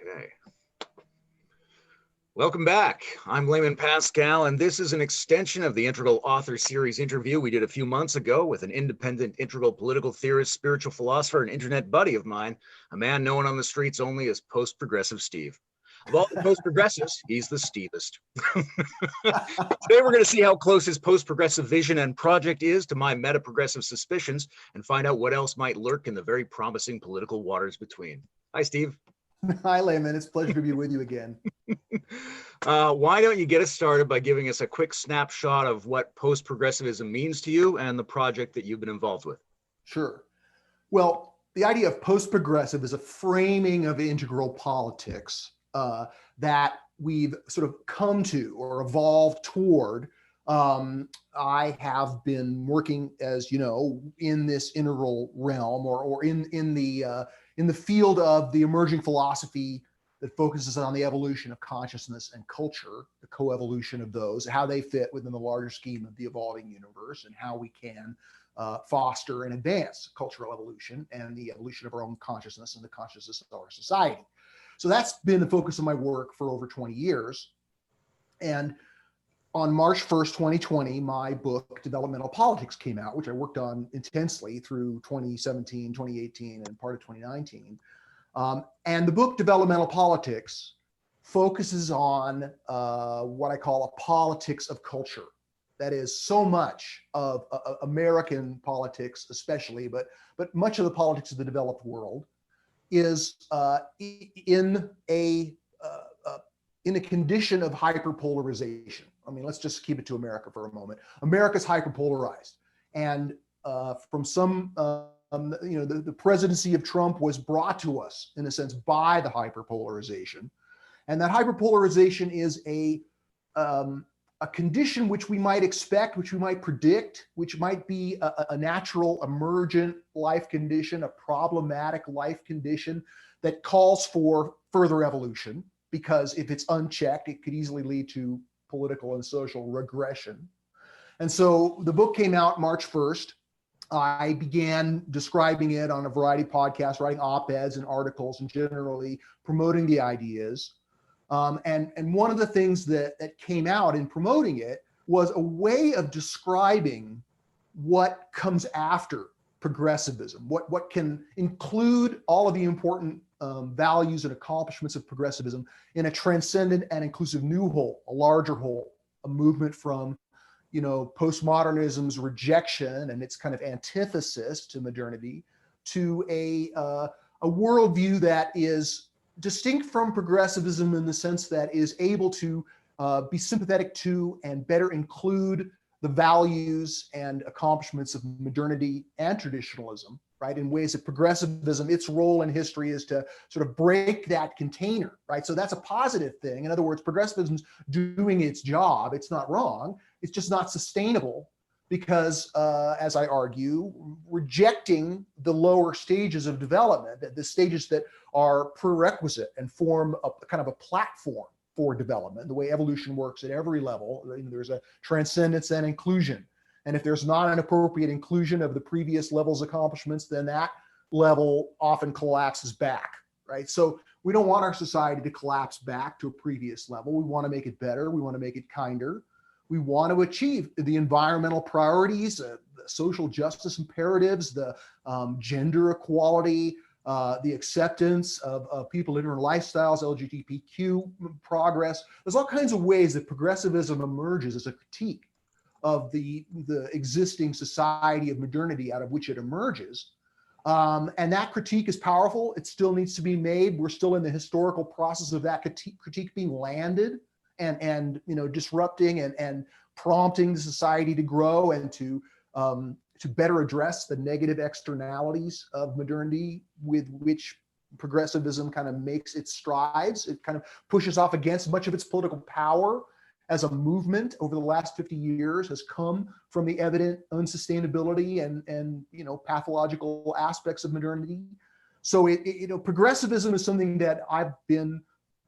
Okay. Welcome back. I'm Layman Pascal, and this is an extension of the Integral Author Series interview we did a few months ago with an independent integral political theorist, spiritual philosopher, and internet buddy of mine, a man known on the streets only as Post-Progressive Steve. Of all the post-progressives, he's the Stevest. Today, we're going to see how close his post-progressive vision and project is to my meta-progressive suspicions and find out what else might lurk in the very promising political waters between. Hi, Steve. Hi, Layman. It's a pleasure to be with you again. Why don't you get us started by giving us a quick snapshot of what post-progressivism means to you and the project that you've been involved with? Sure. Well, the idea of post-progressive is a framing of integral politics that we've sort of come to or evolved toward. I have been working, as you know, in this integral realm or in the field of the emerging philosophy that focuses on the evolution of consciousness and culture, the coevolution of those, how they fit within the larger scheme of the evolving universe, and how we can foster and advance cultural evolution and the evolution of our own consciousness and the consciousness of our society. So that's been the focus of my work for over 20 years. And on March 1st, 2020, my book, Developmental Politics, came out, which I worked on intensely through 2017, 2018, and part of 2019. And the book, Developmental Politics, focuses on what I call a politics of culture. That is, so much of American politics, especially, but much of the politics of the developed world is in a condition of hyperpolarization. I mean, let's just keep it to America for a moment. America's hyperpolarized, and from some, the presidency of Trump was brought to us in a sense by the hyperpolarization, and that hyperpolarization is a condition which we might expect, which we might predict, which might be a natural emergent life condition, a problematic life condition that calls for further evolution, because if it's unchecked, it could easily lead to political and social regression. And so the book came out March 1st. I began describing it on a variety of podcasts, writing op-eds and articles, and generally promoting the ideas. And one of the things that came out in promoting it was a way of describing what comes after progressivism, what can include all of the important values and accomplishments of progressivism in a transcendent and inclusive new whole, a larger whole, a movement from, postmodernism's rejection and its kind of antithesis to modernity to a worldview that is distinct from progressivism in the sense that is able to be sympathetic to and better include the values and accomplishments of modernity and traditionalism, right? In ways that progressivism, its role in history is to sort of break that container, right? So that's a positive thing. In other words, progressivism's doing its job. It's not wrong. It's just not sustainable because, as I argue, rejecting the lower stages of development, the stages that are prerequisite and form a kind of a platform for development, the way evolution works at every level, there's a transcendence and inclusion. And if there's not an appropriate inclusion of the previous level's accomplishments, then that level often collapses back, right? So we don't want our society to collapse back to a previous level. We want to make it better. We want to make it kinder. We want to achieve the environmental priorities, the social justice imperatives, the gender equality, the acceptance of people in different lifestyles, LGBTQ progress. There's all kinds of ways that progressivism emerges as a critique of the existing society of modernity out of which it emerges. And that critique is powerful. It still needs to be made. We're still in the historical process of that critique being landed and disrupting and prompting the society to grow and to better address the negative externalities of modernity with which progressivism kind of makes its strides. It kind of pushes off against much of its political power as a movement over the last 50 years has come from the evident unsustainability and pathological aspects of modernity. So progressivism is something that I've been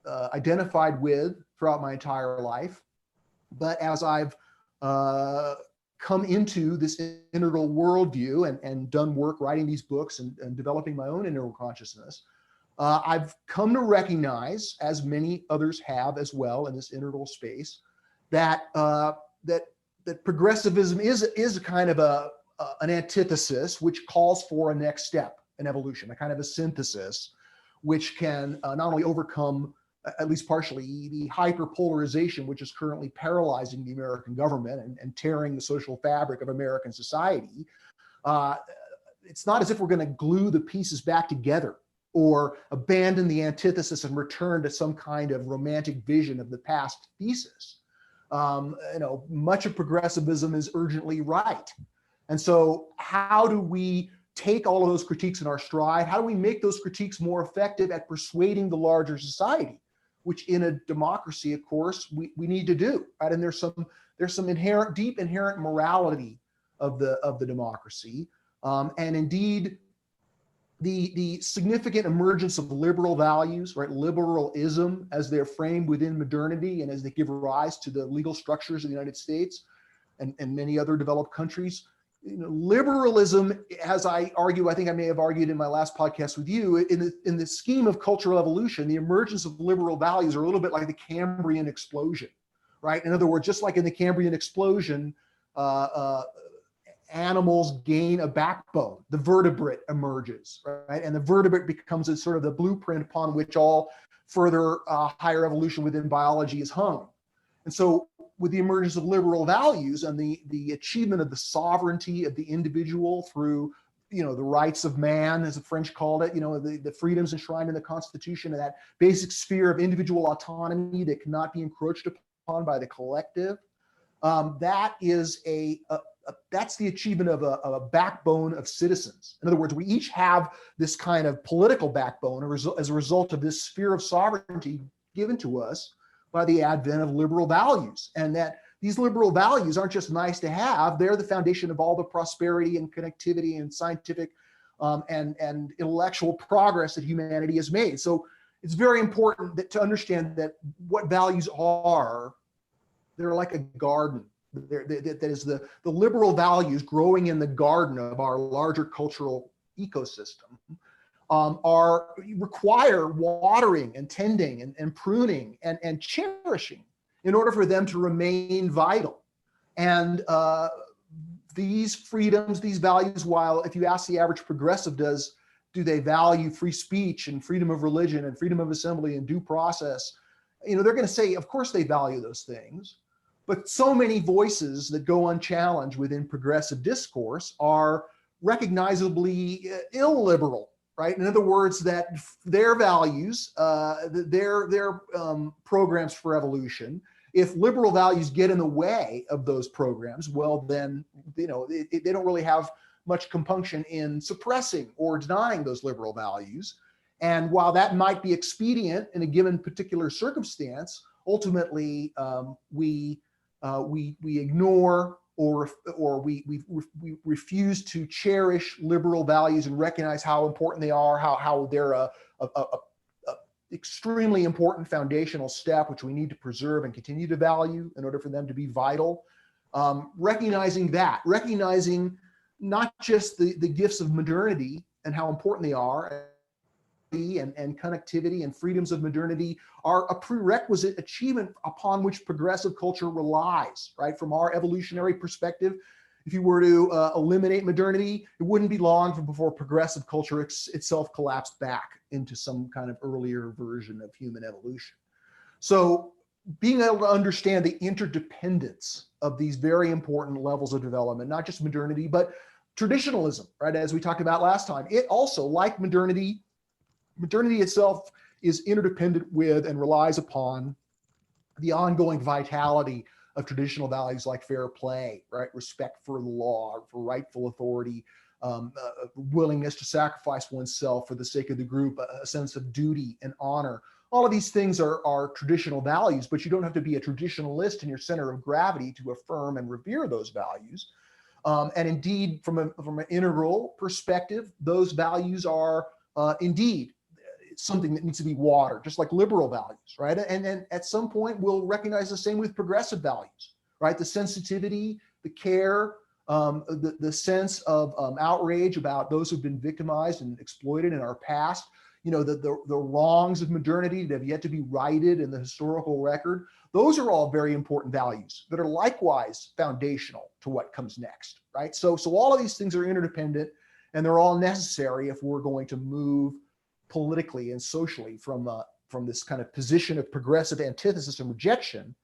identified with throughout my entire life. But as I've come into this integral worldview and done work writing these books and developing my own integral consciousness, I've come to recognize, as many others have as well in this integral space, that that progressivism is a kind of an antithesis which calls for a next step in evolution, a kind of a synthesis, which can not only overcome, at least partially, the hyperpolarization which is currently paralyzing the American government and tearing the social fabric of American society. It's not as if we're going to glue the pieces back together or abandon the antithesis and return to some kind of romantic vision of the past thesis. Much of progressivism is urgently right. And so how do we take all of those critiques in our stride? How do we make those critiques more effective at persuading the larger society, which in a democracy, of course, we need to do, right? And there's some deep inherent morality of the democracy. And indeed, the significant emergence of liberal values, right? Liberalism, as they're framed within modernity and as they give rise to the legal structures of the United States and many other developed countries. Liberalism, as I argue, I think I may have argued in my last podcast with you, in the scheme of cultural evolution, the emergence of liberal values are a little bit like the Cambrian explosion, right? In other words, just like in the Cambrian explosion, animals gain a backbone, the vertebrate emerges, right? And the vertebrate becomes a sort of the blueprint upon which all further higher evolution within biology is hung. And so with the emergence of liberal values and the achievement of the sovereignty of the individual through, the rights of man, as the French called it, the freedoms enshrined in the Constitution, and that basic sphere of individual autonomy that cannot be encroached upon by the collective, that is that's the achievement of a backbone of citizens. In other words, we each have this kind of political backbone as a result of this sphere of sovereignty given to us by the advent of liberal values. And that these liberal values aren't just nice to have, they're the foundation of all the prosperity and connectivity and scientific and intellectual progress that humanity has made. So it's very important to understand that what values are, they're like a garden. That is the liberal values growing in the garden of our larger cultural ecosystem require watering and tending and pruning and cherishing in order for them to remain vital. And these freedoms, these values, while if you ask the average progressive, do they value free speech and freedom of religion and freedom of assembly and due process, they're going to say, of course they value those things. But so many voices that go unchallenged within progressive discourse are recognizably illiberal, right? In other words, that their values, their programs for evolution, if liberal values get in the way of those programs, well, then they don't really have much compunction in suppressing or denying those liberal values. And while that might be expedient in a given particular circumstance, ultimately we ignore or we refuse to cherish liberal values and recognize how important they are, how they're a extremely important foundational step which we need to preserve and continue to value in order for them to be vital. Recognizing not just the gifts of modernity and how important they are, and connectivity and freedoms of modernity are a prerequisite achievement upon which progressive culture relies, right? From our evolutionary perspective, if you were to eliminate modernity, it wouldn't be long before progressive culture itself collapsed back into some kind of earlier version of human evolution. So being able to understand the interdependence of these very important levels of development, not just modernity, but traditionalism, right? As we talked about last time, it also, like modernity itself is interdependent with and relies upon the ongoing vitality of traditional values like fair play, right? Respect for the law, for rightful authority, willingness to sacrifice oneself for the sake of the group, a sense of duty and honor. All of these things are traditional values, but you don't have to be a traditionalist in your center of gravity to affirm and revere those values. And indeed, from an integral perspective, those values are indeed something that needs to be watered, just like liberal values, right? And then at some point, we'll recognize the same with progressive values, right? The sensitivity, the care, the sense of outrage about those who've been victimized and exploited in our past. the wrongs of modernity that have yet to be righted in the historical record. Those are all very important values that are likewise foundational to what comes next, right? So all of these things are interdependent, and they're all necessary if we're going to move politically and socially from this kind of position of progressive antithesis and rejection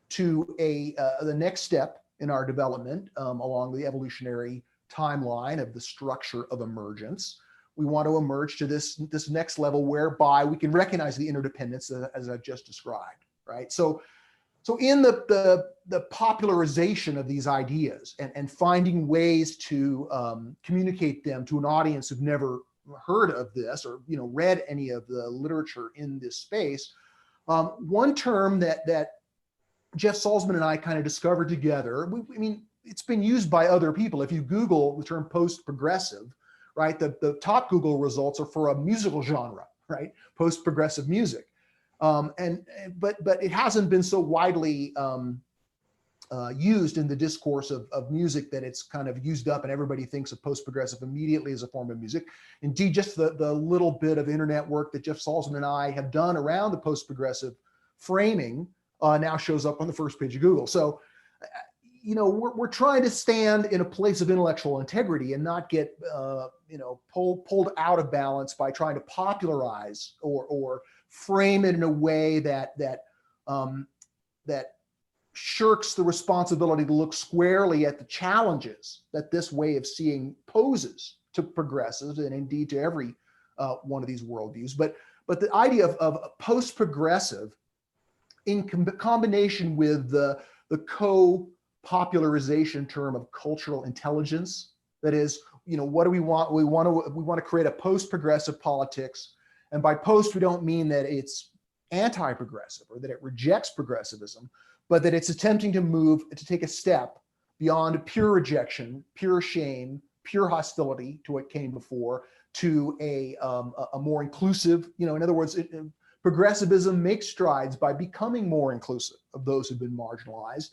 to the next step in our development along the evolutionary timeline of the structure of emergence. We want to emerge to this next level whereby we can recognize the interdependence as I've just described, right? So in the popularization of these ideas and finding ways to communicate them to an audience who've never heard of this or read any of the literature in this space, one term that Jeff Salzman and I kind of discovered together, it's been used by other people. If you Google the term post-progressive, right, the top Google results are for a musical genre, right, post-progressive music. But it hasn't been so widely used in the discourse of music that it's kind of used up and everybody thinks of post-progressive immediately as a form of music. Indeed, just the little bit of internet work that Jeff Salzman and I have done around the post-progressive framing now shows up on the first page of Google. So, we're trying to stand in a place of intellectual integrity and not get, pulled out of balance by trying to popularize or frame it in a way that shirks the responsibility to look squarely at the challenges that this way of seeing poses to progressives and indeed to every one of these worldviews. But the idea of post-progressive in combination with the co-popularization term of cultural intelligence, that is, what do we want? We want to create a post-progressive politics. And by post, we don't mean that it's anti-progressive or that it rejects progressivism, but that it's attempting to take a step beyond pure rejection, pure shame, pure hostility to what came before, to a more inclusive, in other words, progressivism makes strides by becoming more inclusive of those who've been marginalized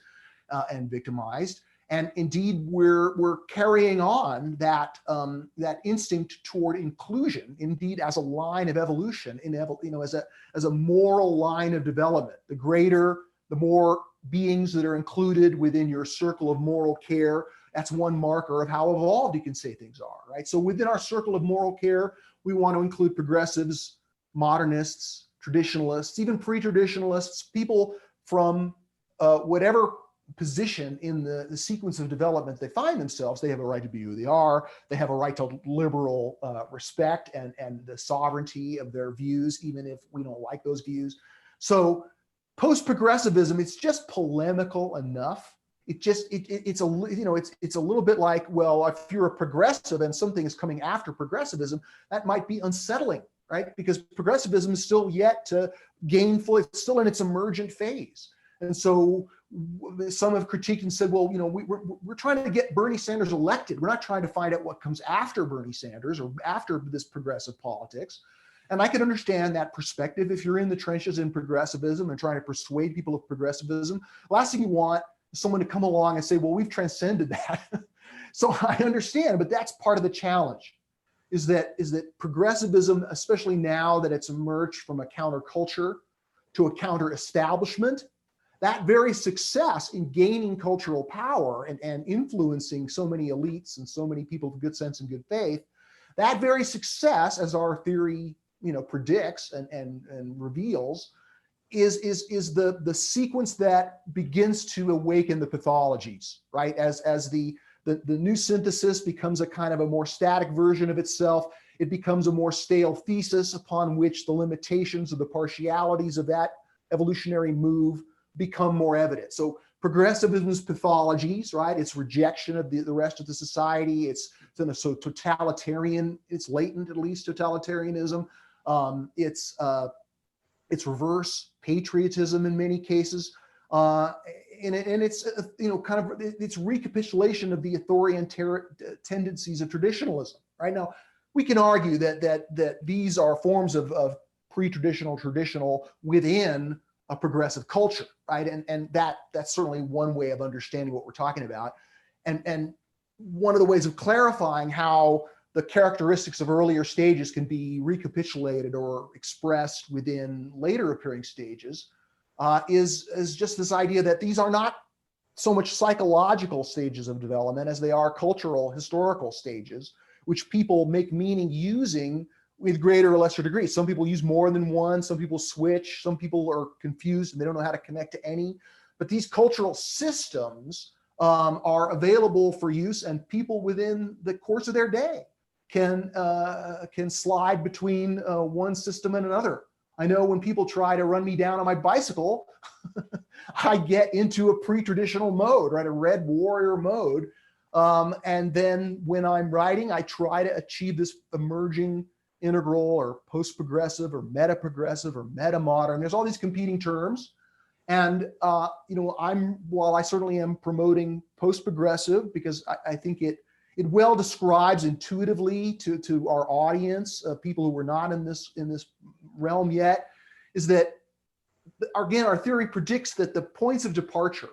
and victimized. And indeed, we're carrying on that instinct toward inclusion, indeed, as a line of evolution, as a moral line of development. The more beings that are included within your circle of moral care, that's one marker of how evolved you can say things are, right? So within our circle of moral care, we want to include progressives, modernists, traditionalists, even pre-traditionalists, people from whatever position in the sequence of development they find themselves. They have a right to be who they are. They have a right to liberal respect and the sovereignty of their views, even if we don't like those views. So post-progressivism, it's just polemical enough. It's a little bit like, well, if you're a progressive and something is coming after progressivism, that might be unsettling, right? Because progressivism is still yet to gain fully, it's still in its emergent phase. And so some have critiqued and said, well, we're trying to get Bernie Sanders elected. We're not trying to find out what comes after Bernie Sanders or after this progressive politics. And I can understand that perspective if you're in the trenches in progressivism and trying to persuade people of progressivism. Last thing you want is someone to come along and say, well, we've transcended that. So I understand, but that's part of the challenge, is that progressivism, especially now that it's emerged from a counterculture to a counter-establishment, that very success in gaining cultural power and influencing so many elites and so many people of good sense and good faith, that very success, as our theory predicts and reveals, is the sequence that begins to awaken the pathologies, right? As the new synthesis becomes a kind of a more static version of itself, it becomes a more stale thesis upon which the limitations of the partialities of that evolutionary move become more evident. So progressivism's pathologies, right? Its rejection of the rest of the society. It's totalitarian. It's latent, at least, totalitarianism. It's reverse patriotism in many cases, and it's it's recapitulation of the authoritarian tendencies of traditionalism. Right now, we can argue that these are forms of pre-traditional, traditional within a progressive culture, right? And that's certainly one way of understanding what we're talking about. And one of the ways of clarifying how the characteristics of earlier stages can be recapitulated or expressed within later appearing stages, is just this idea that these are not so much psychological stages of development as they are cultural, historical stages, which people make meaning using with greater or lesser degree. Some people use more than one, some people switch, some people are confused and they don't know how to connect to any. But these cultural systems are available for use, and people within the course of their day can slide between one system and another. I know when people try to run me down on my bicycle, I get into a pre-traditional mode, right? A red warrior mode. And then when I'm riding, I try to achieve this emerging integral or post-progressive or meta-progressive or meta-modern. There's all these competing terms. And, while I certainly am promoting post-progressive because I think it well describes intuitively to our audience, people who are not in this realm yet, is that, again, our theory predicts that the points of departure,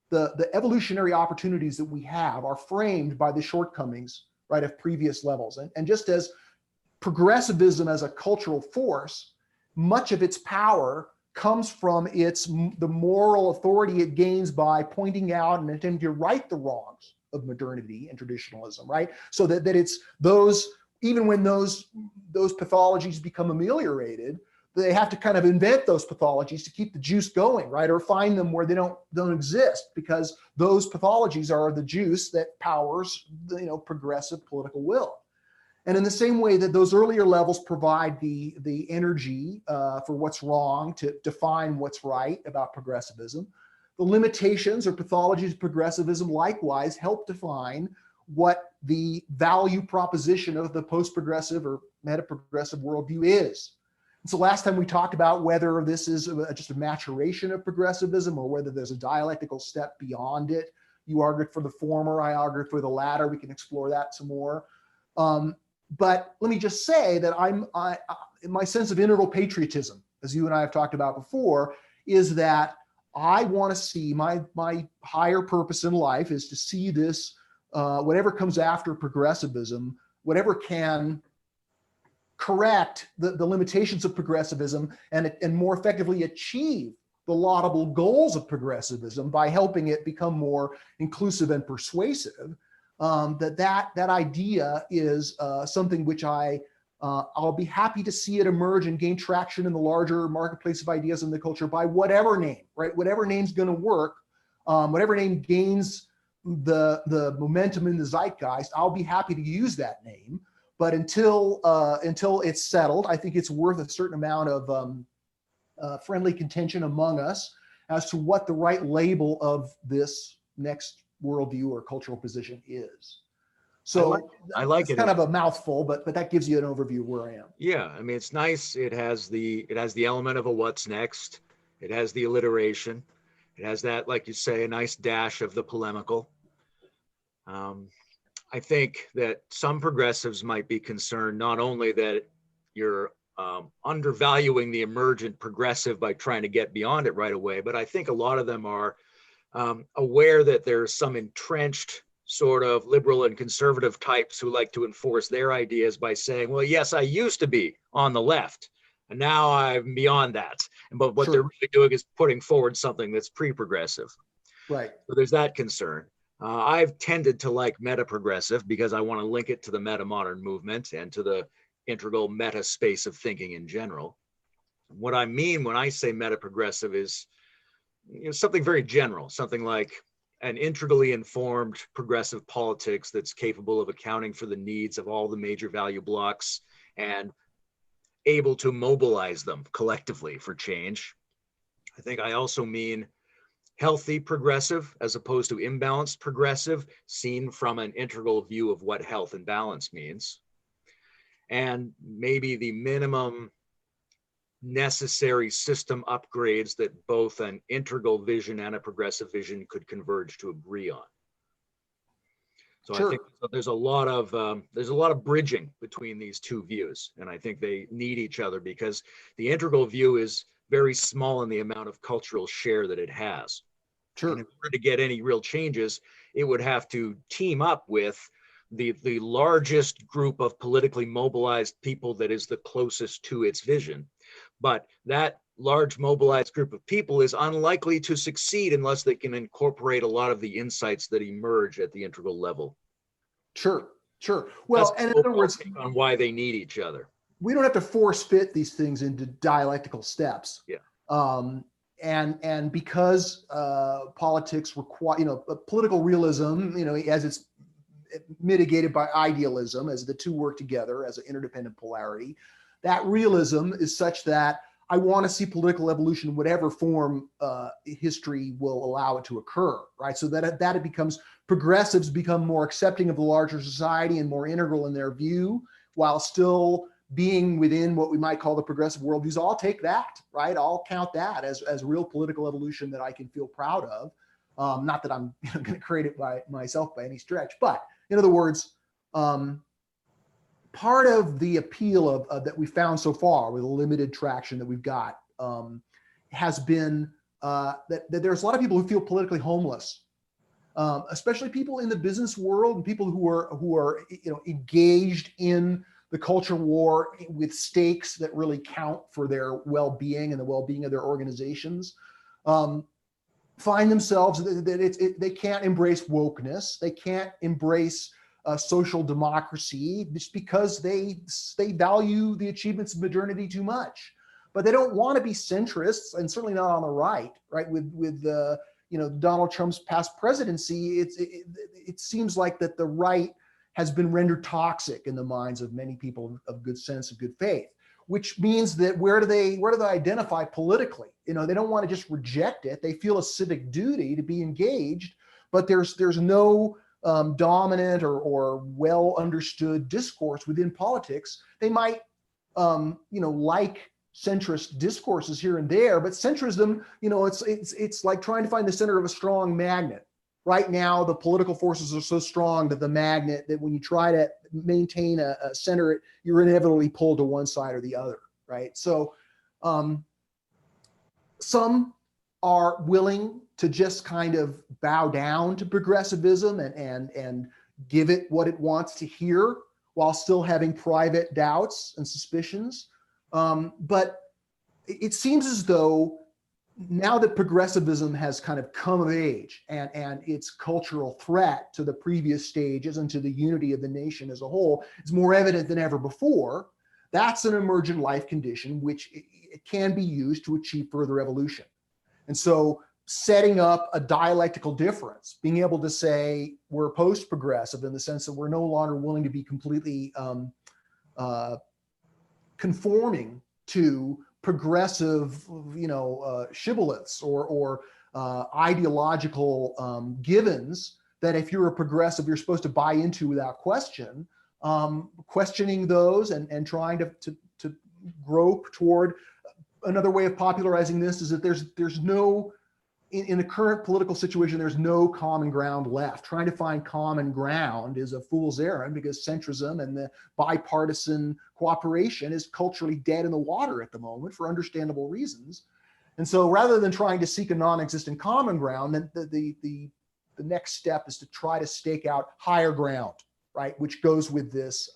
the evolutionary opportunities that we have are framed by the shortcomings, right, of previous levels. And just as progressivism as a cultural force, much of its power comes from the moral authority it gains by pointing out and attempting to right the wrongs of modernity and traditionalism, right? So that it's those, even when those pathologies become ameliorated, they have to kind of invent those pathologies to keep the juice going, right? Or find them where they don't exist, because those pathologies are the juice that powers the progressive political will. And in the same way that those earlier levels provide the energy for what's wrong to define what's right about progressivism, the limitations or pathologies of progressivism likewise help define what the value proposition of the post-progressive or meta-progressive worldview is. And so last time we talked about whether this is just a maturation of progressivism or whether there's a dialectical step beyond it. You argued for the former, I argued for the latter. We can explore that some more. But let me just say that my sense of integral patriotism, as you and I have talked about before, is that I want to see my higher purpose in life is to see this, whatever comes after progressivism, whatever can correct the limitations of progressivism and more effectively achieve the laudable goals of progressivism by helping it become more inclusive and persuasive. That idea is something which I'll be happy to see it emerge and gain traction in the larger marketplace of ideas in the culture by whatever name, right? Whatever name's going to work, whatever name gains the momentum in the zeitgeist, I'll be happy to use that name. But until it's settled, I think it's worth a certain amount of friendly contention among us as to what the right label of this next worldview or cultural position is. So I like it's it. Kind of a mouthful, but that gives you an overview of where I am. Yeah, I mean, it's nice. It has the element of a what's next. It has the alliteration. It has that, like you say, a nice dash of the polemical. I think that some progressives might be concerned not only that you're undervaluing the emergent progressive by trying to get beyond it right away, but I think a lot of them are aware that there's some entrenched sort of liberal and conservative types who like to enforce their ideas by saying, well, yes, I used to be on the left, and now I'm beyond that. But what they're really doing is putting forward something that's pre-progressive. Right. So there's that concern. I've tended to like meta-progressive because I want to link it to the meta-modern movement and to the integral meta space of thinking in general. What I mean when I say meta-progressive is something very general, something like an integrally informed progressive politics that's capable of accounting for the needs of all the major value blocks and able to mobilize them collectively for change. I think I also mean healthy progressive as opposed to imbalanced progressive, seen from an integral view of what health and balance means. And maybe the minimum necessary system upgrades that both an integral vision and a progressive vision could converge to agree on. So I think there's a lot of bridging between these two views, and I think they need each other because the integral view is very small in the amount of cultural share that it has. Sure. And in order to get any real changes, it would have to team up with the largest group of politically mobilized people that is the closest to its vision. But that large mobilized group of people is unlikely to succeed unless they can incorporate a lot of the insights that emerge at the integral level. Sure, sure. Well, and in other words, on why they need each other. We don't have to force fit these things into dialectical steps. Yeah. And because politics require, political realism, as it's mitigated by idealism, as the two work together as an interdependent polarity, that realism is such that I want to see political evolution in whatever form history will allow it to occur, right? So that it becomes, progressives become more accepting of the larger society and more integral in their view, while still being within what we might call the progressive worldviews. I'll take that, right? I'll count that as real political evolution that I can feel proud of. Not that I'm going to create it by myself by any stretch, but in other words, part of the appeal of that we found so far with the limited traction that we've got has been that there's a lot of people who feel politically homeless, especially people in the business world and people who are engaged in the culture war with stakes that really count for their well-being and the well-being of their organizations. Find themselves that they can't embrace wokeness, they can't embrace social democracy just because they value the achievements of modernity too much, but they don't want to be centrists, and certainly not on the right. With Donald Trump's past presidency, it seems like that the right has been rendered toxic in the minds of many people of good sense and good faith, which means that where do they identify politically? They don't want to just reject it. They feel a civic duty to be engaged, but there's no dominant or well understood discourse within politics. They might like centrist discourses here and there, but centrism, it's like trying to find the center of a strong magnet. Right now, the political forces are so strong that the magnet, that when you try to maintain a center, you're inevitably pulled to one side or the other, right? So some are willing to just kind of bow down to progressivism and give it what it wants to hear while still having private doubts and suspicions. But it seems as though now that progressivism has kind of come of age and its cultural threat to the previous stages and to the unity of the nation as a whole is more evident than ever before, that's an emergent life condition which it can be used to achieve further evolution. And so setting up a dialectical difference, being able to say we're post-progressive in the sense that we're no longer willing to be completely conforming to progressive, shibboleths or ideological givens that if you're a progressive, you're supposed to buy into without question. Questioning those and trying to grope toward another way of popularizing this is that there's no, in the current political situation, there's no common ground left. Trying to find common ground is a fool's errand because centrism and the bipartisan cooperation is culturally dead in the water at the moment for understandable reasons. And so rather than trying to seek a non-existent common ground, the next step is to try to stake out higher ground, right? Which goes with this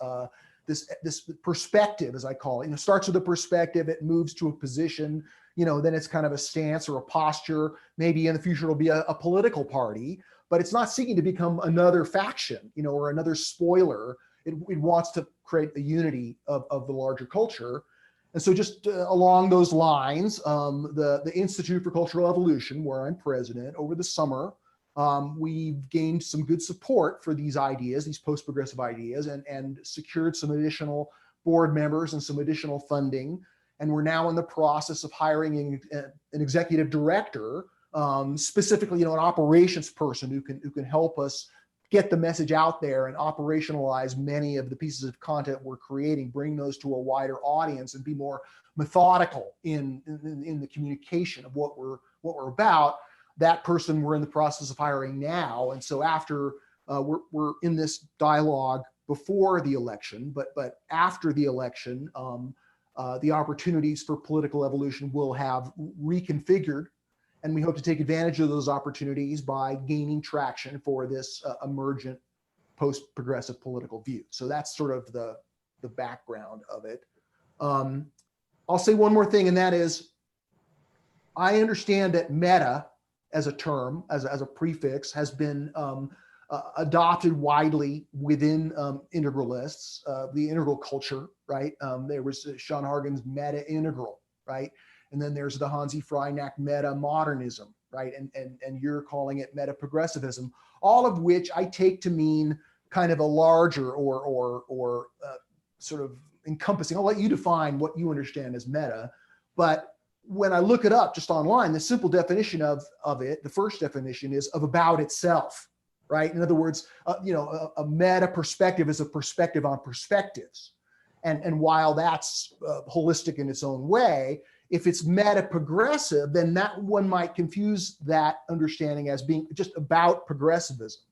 perspective, as I call it. It starts with a perspective, it moves to a position, then it's kind of a stance or a posture. Maybe in the future it'll be a political party, but it's not seeking to become another faction, or another spoiler. It wants to create a unity of the larger culture. And so just along those lines, the Institute for Cultural Evolution, where I'm president, over the summer, we've gained some good support for these ideas, these post-progressive ideas, and secured some additional board members and some additional funding. And we're now in the process of hiring an executive director, specifically, an operations person who can help us get the message out there and operationalize many of the pieces of content we're creating, bring those to a wider audience, and be more methodical in the communication of what we're about. That person we're in the process of hiring now, and so after we're in this dialogue before the election, but after the election, the opportunities for political evolution will have reconfigured, and we hope to take advantage of those opportunities by gaining traction for this emergent post-progressive political view. So that's sort of the background of it. I'll say one more thing, and that is, I understand that meta as a term, as a prefix, has been adopted widely within integralists, the integral culture, right? There was Sean Hargan's meta-integral, right? And then there's the Hansi Freinack meta-modernism, right? And you're calling it meta-progressivism, all of which I take to mean kind of a larger or sort of encompassing. I'll let you define what you understand as meta, but when I look it up just online, the simple definition of it, the first definition is of about itself, right? In other words, a meta perspective is a perspective on perspectives. And while that's holistic in its own way, if it's meta progressive, then that one might confuse that understanding as being just about progressivism.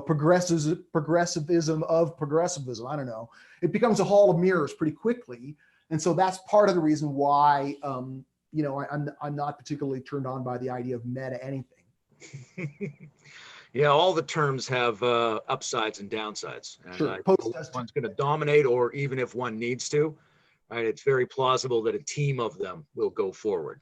Progressivism of progressivism. I don't know. It becomes a hall of mirrors pretty quickly. And so that's part of the reason why, I'm not particularly turned on by the idea of meta anything. Yeah, all the terms have upsides and downsides. And sure. One's going to dominate, or even if one needs to, right? It's very plausible that a team of them will go forward.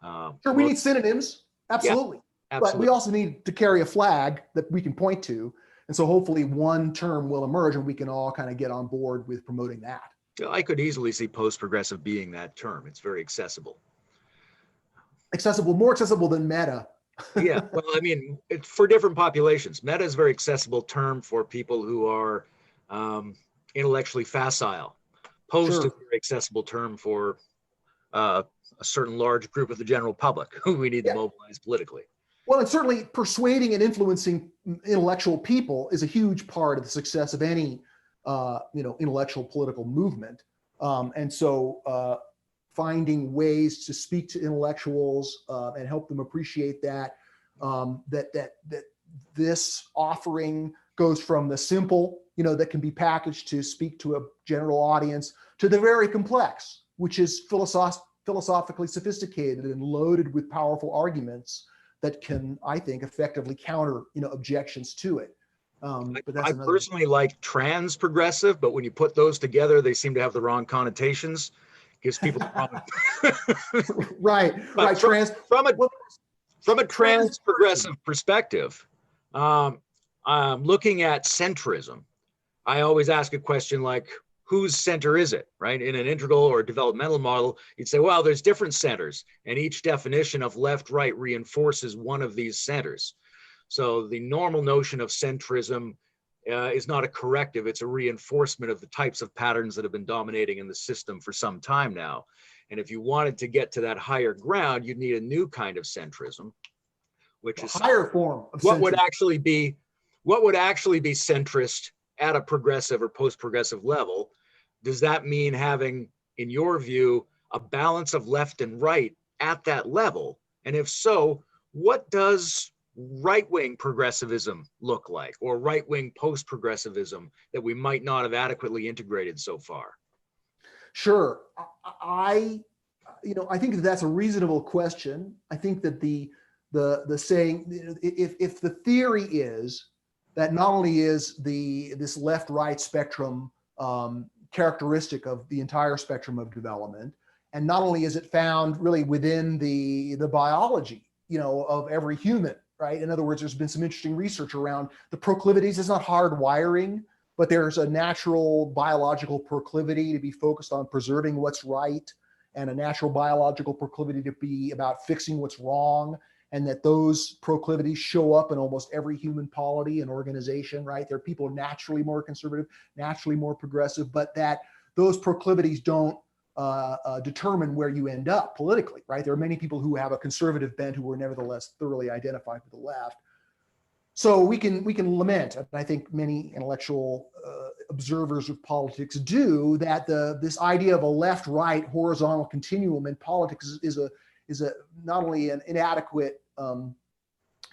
Sure, we need synonyms. Absolutely. Yeah. Absolutely. But we also need to carry a flag that we can point to. And so hopefully one term will emerge and we can all kind of get on board with promoting that. I could easily see post-progressive being that term. It's very accessible. More accessible than meta. Yeah, well, I mean, it's for different populations. Meta is a very accessible term for people who are intellectually facile. Post is a very accessible term for a certain large group of the general public who we need to mobilize politically. Well, and certainly persuading and influencing intellectual people is a huge part of the success of any, intellectual political movement. And so finding ways to speak to intellectuals and help them appreciate that this offering goes from the simple, that can be packaged to speak to a general audience, to the very complex, which is philosophically sophisticated and loaded with powerful arguments that can, I think, effectively counter, objections to it. But I personally like trans progressive, but when you put those together, they seem to have the wrong connotations. Gives people the wrong. Right. From a trans progressive perspective, looking at centrism, I always ask a question like, whose center is it, right? In an integral or developmental model, you'd say, well, there's different centers, and each definition of left-right reinforces one of these centers. So the normal notion of centrism is not a corrective, it's a reinforcement of the types of patterns that have been dominating in the system for some time now. And if you wanted to get to that higher ground, you'd need a new kind of centrism, which is a higher form of what would actually be centrist at a progressive or post-progressive level. Does that mean having, in your view, a balance of left and right at that level? And if so, what does right-wing progressivism look like, or right-wing post-progressivism that we might not have adequately integrated so far? Sure. I think that's a reasonable question. I think that the saying, if the theory is that not only is this left-right spectrum characteristic of the entire spectrum of development, and not only is it found really within the biology, of every human, right? In other words, there's been some interesting research around the proclivities. It's not hard wiring, but there's a natural biological proclivity to be focused on preserving what's right, and a natural biological proclivity to be about fixing what's wrong, and that those proclivities show up in almost every human polity and organization, right? There are people naturally more conservative, naturally more progressive, but that those proclivities don't determine where you end up politically, right? There are many people who have a conservative bent who were nevertheless thoroughly identified with the left. So we can lament, and I think many intellectual observers of politics do, that this idea of a left-right horizontal continuum in politics is a not only an inadequate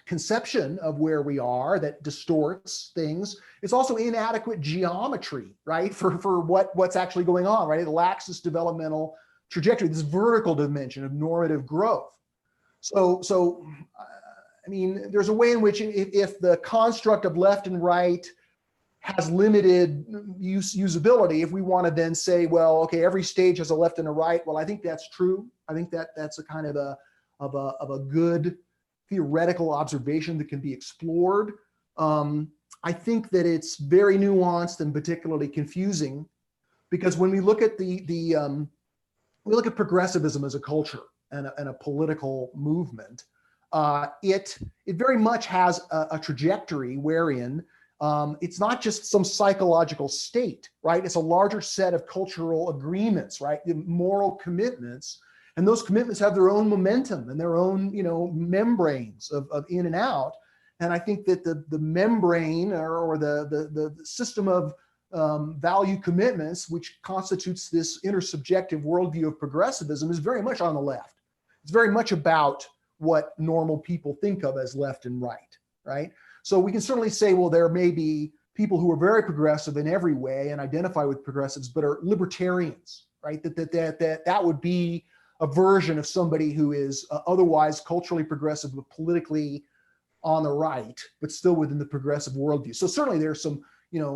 conception of where we are that distorts things, it's also inadequate geometry, right, for what's actually going on, right? It lacks this developmental trajectory, this vertical dimension of normative growth. So I mean, there's a way in which if the construct of left and right has limited usability, if we want to then say, well, okay, every stage has a left and a right, well, I think that's true. I think that's a kind of a good theoretical observation that can be explored. I think that it's very nuanced and particularly confusing, because when we look at we look at progressivism as a culture and a political movement, it very much has a trajectory wherein it's not just some psychological state, right? It's a larger set of cultural agreements, right? Moral commitments. And those commitments have their own momentum and their own, membranes of in and out. And I think that the membrane or the system of value commitments, which constitutes this intersubjective worldview of progressivism, is very much on the left. It's very much about what normal people think of as left and right, right? So we can certainly say, well, there may be people who are very progressive in every way and identify with progressives, but are libertarians, right? That would be a version of somebody who is otherwise culturally progressive, but politically on the right, but still within the progressive worldview. So certainly there's some,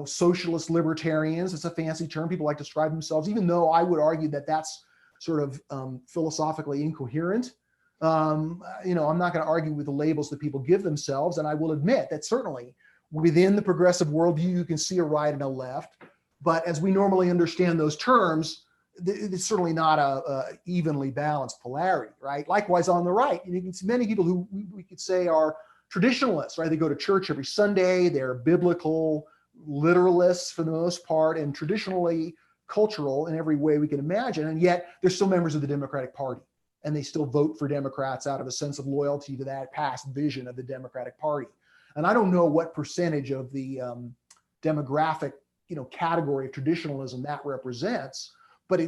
socialist libertarians. It's a fancy term. People like to describe themselves, even though I would argue that that's sort of philosophically incoherent. I'm not going to argue with the labels that people give themselves. And I will admit that certainly within the progressive worldview, you can see a right and a left. But as we normally understand those terms, it's certainly not a evenly balanced polarity, right? Likewise, on the right, you can see many people who we could say are traditionalists, right? They go to church every Sunday. They're biblical literalists for the most part, and traditionally cultural in every way we can imagine. And yet they're still members of the Democratic Party, and they still vote for Democrats out of a sense of loyalty to that past vision of the Democratic Party. And I don't know what percentage of the demographic, category of traditionalism that represents, but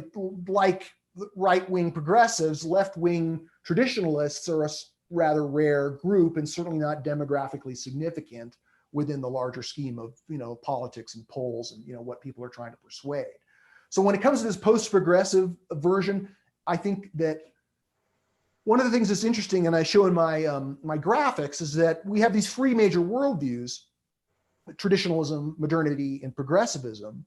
like right-wing progressives, left-wing traditionalists are a rather rare group, and certainly not demographically significant within the larger scheme of, politics and polls and, what people are trying to persuade. So when it comes to this post-progressive version, I think that one of the things that's interesting, and I show in my my graphics, is that we have these three major worldviews: traditionalism, modernity, and progressivism.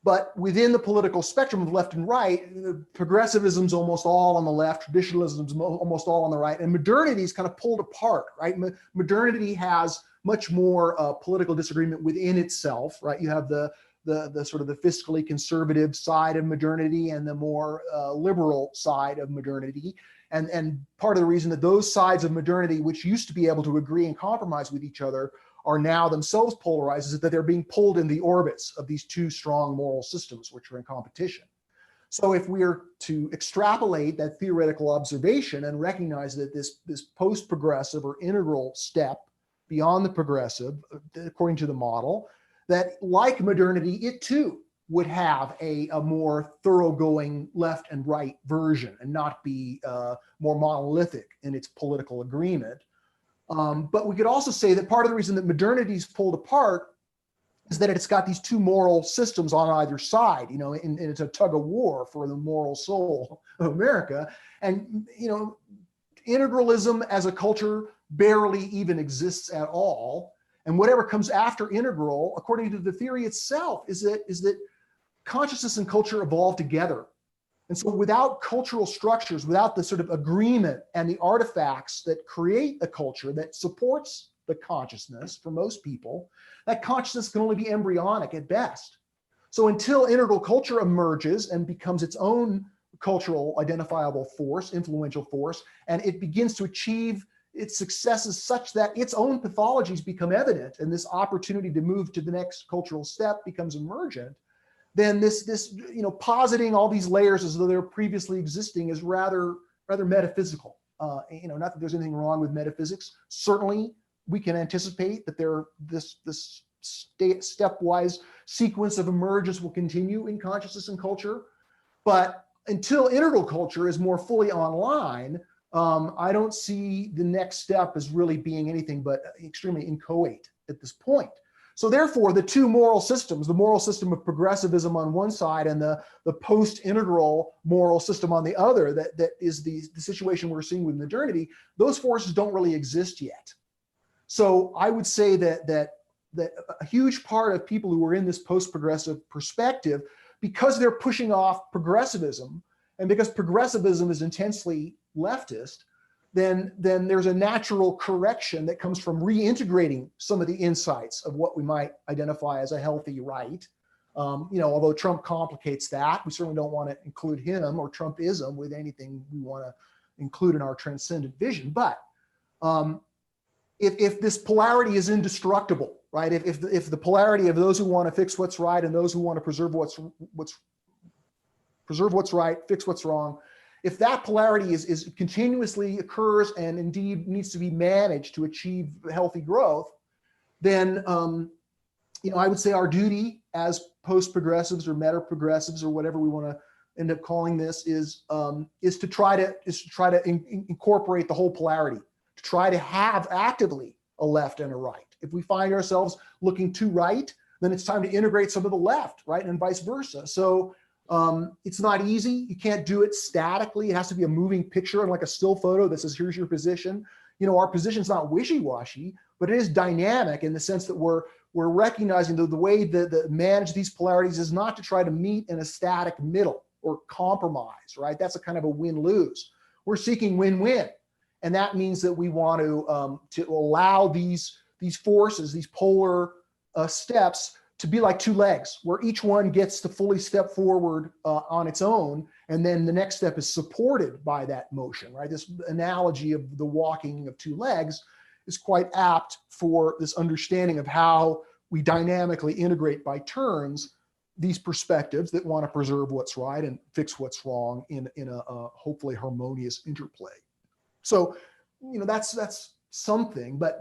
But within the political spectrum of left and right, progressivism's almost all on the left, traditionalism's almost all on the right, and modernity is kind of pulled apart, right? Modernity has much more political disagreement within itself, right? You have the sort of the fiscally conservative side of modernity and the more liberal side of modernity. And part of the reason that those sides of modernity, which used to be able to agree and compromise with each other, are now themselves polarized, is that they're being pulled in the orbits of these two strong moral systems, which are in competition. So if we are to extrapolate that theoretical observation and recognize that this post-progressive or integral step beyond the progressive, according to the model, that like modernity, it too would have a more thoroughgoing left and right version and not be more monolithic in its political agreement. But we could also say that part of the reason that modernity is pulled apart is that it's got these two moral systems on either side, and it's a tug of war for the moral soul of America. And, integralism as a culture barely even exists at all. And whatever comes after integral, according to the theory itself, is that consciousness and culture evolve together. And so without cultural structures, without the sort of agreement and the artifacts that create a culture that supports the consciousness for most people, that consciousness can only be embryonic at best. So until integral culture emerges and becomes its own cultural identifiable force, influential force, and it begins to achieve its successes such that its own pathologies become evident and this opportunity to move to the next cultural step becomes emergent, then this positing all these layers as though they're previously existing is rather metaphysical. Not that there's anything wrong with metaphysics. Certainly, we can anticipate that this stepwise sequence of emergence will continue in consciousness and culture. But until integral culture is more fully online, I don't see the next step as really being anything but extremely inchoate at this point. So therefore, the two moral systems, the moral system of progressivism on one side and the post-integral moral system on the other, that is the situation we're seeing with modernity, those forces don't really exist yet. So I would say that a huge part of people who are in this post-progressive perspective, because they're pushing off progressivism, and because progressivism is intensely leftist, then there's a natural correction that comes from reintegrating some of the insights of what we might identify as a healthy right. Although Trump complicates that, we certainly don't want to include him or Trumpism with anything we want to include in our transcendent vision. But if this polarity is indestructible, right? If the polarity of those who want to fix what's right and those who want to preserve what's right, fix what's wrong, if that polarity is continuously occurs and indeed needs to be managed to achieve healthy growth, then I would say our duty as post-progressives or meta-progressives or whatever we want to end up calling this is to try to incorporate the whole polarity, to try to have actively a left and a right. If we find ourselves looking too right, then it's time to integrate some of the left, right, and vice versa. So it's not easy. You can't do it statically. It has to be a moving picture and like a still photo that says, here's your position. Our position's not wishy-washy, but it is dynamic in the sense that we're recognizing the way that manage these polarities is not to try to meet in a static middle or compromise, right? That's a kind of a win-lose. We're seeking win-win. And that means that we want to allow these forces, these polar steps to be like two legs, where each one gets to fully step forward on its own, and then the next step is supported by that motion, right? This analogy of the walking of two legs is quite apt for this understanding of how we dynamically integrate by turns these perspectives that want to preserve what's right and fix what's wrong in a hopefully harmonious interplay. So, that's something, but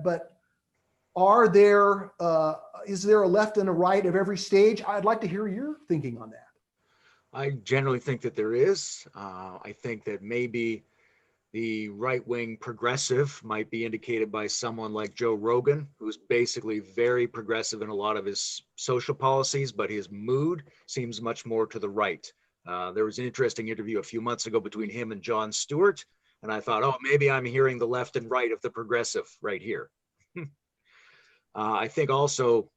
is there a left and a right of every stage? I'd like to hear your thinking on that. I generally think that there is. I think that maybe the right-wing progressive might be indicated by someone like Joe Rogan, who's basically very progressive in a lot of his social policies, but his mood seems much more to the right. There was an interesting interview a few months ago between him and Jon Stewart, and I thought, maybe I'm hearing the left and right of the progressive right here. I think also,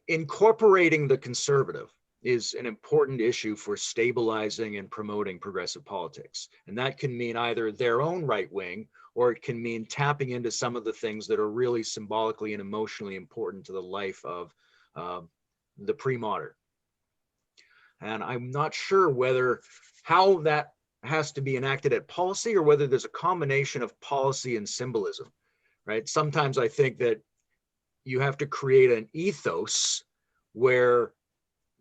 incorporating the conservative is an important issue for stabilizing and promoting progressive politics. And that can mean either their own right wing, or it can mean tapping into some of the things that are really symbolically and emotionally important to the life of the pre-modern. And I'm not sure how that has to be enacted at policy, or whether there's a combination of policy and symbolism, right? Sometimes I think that you have to create an ethos where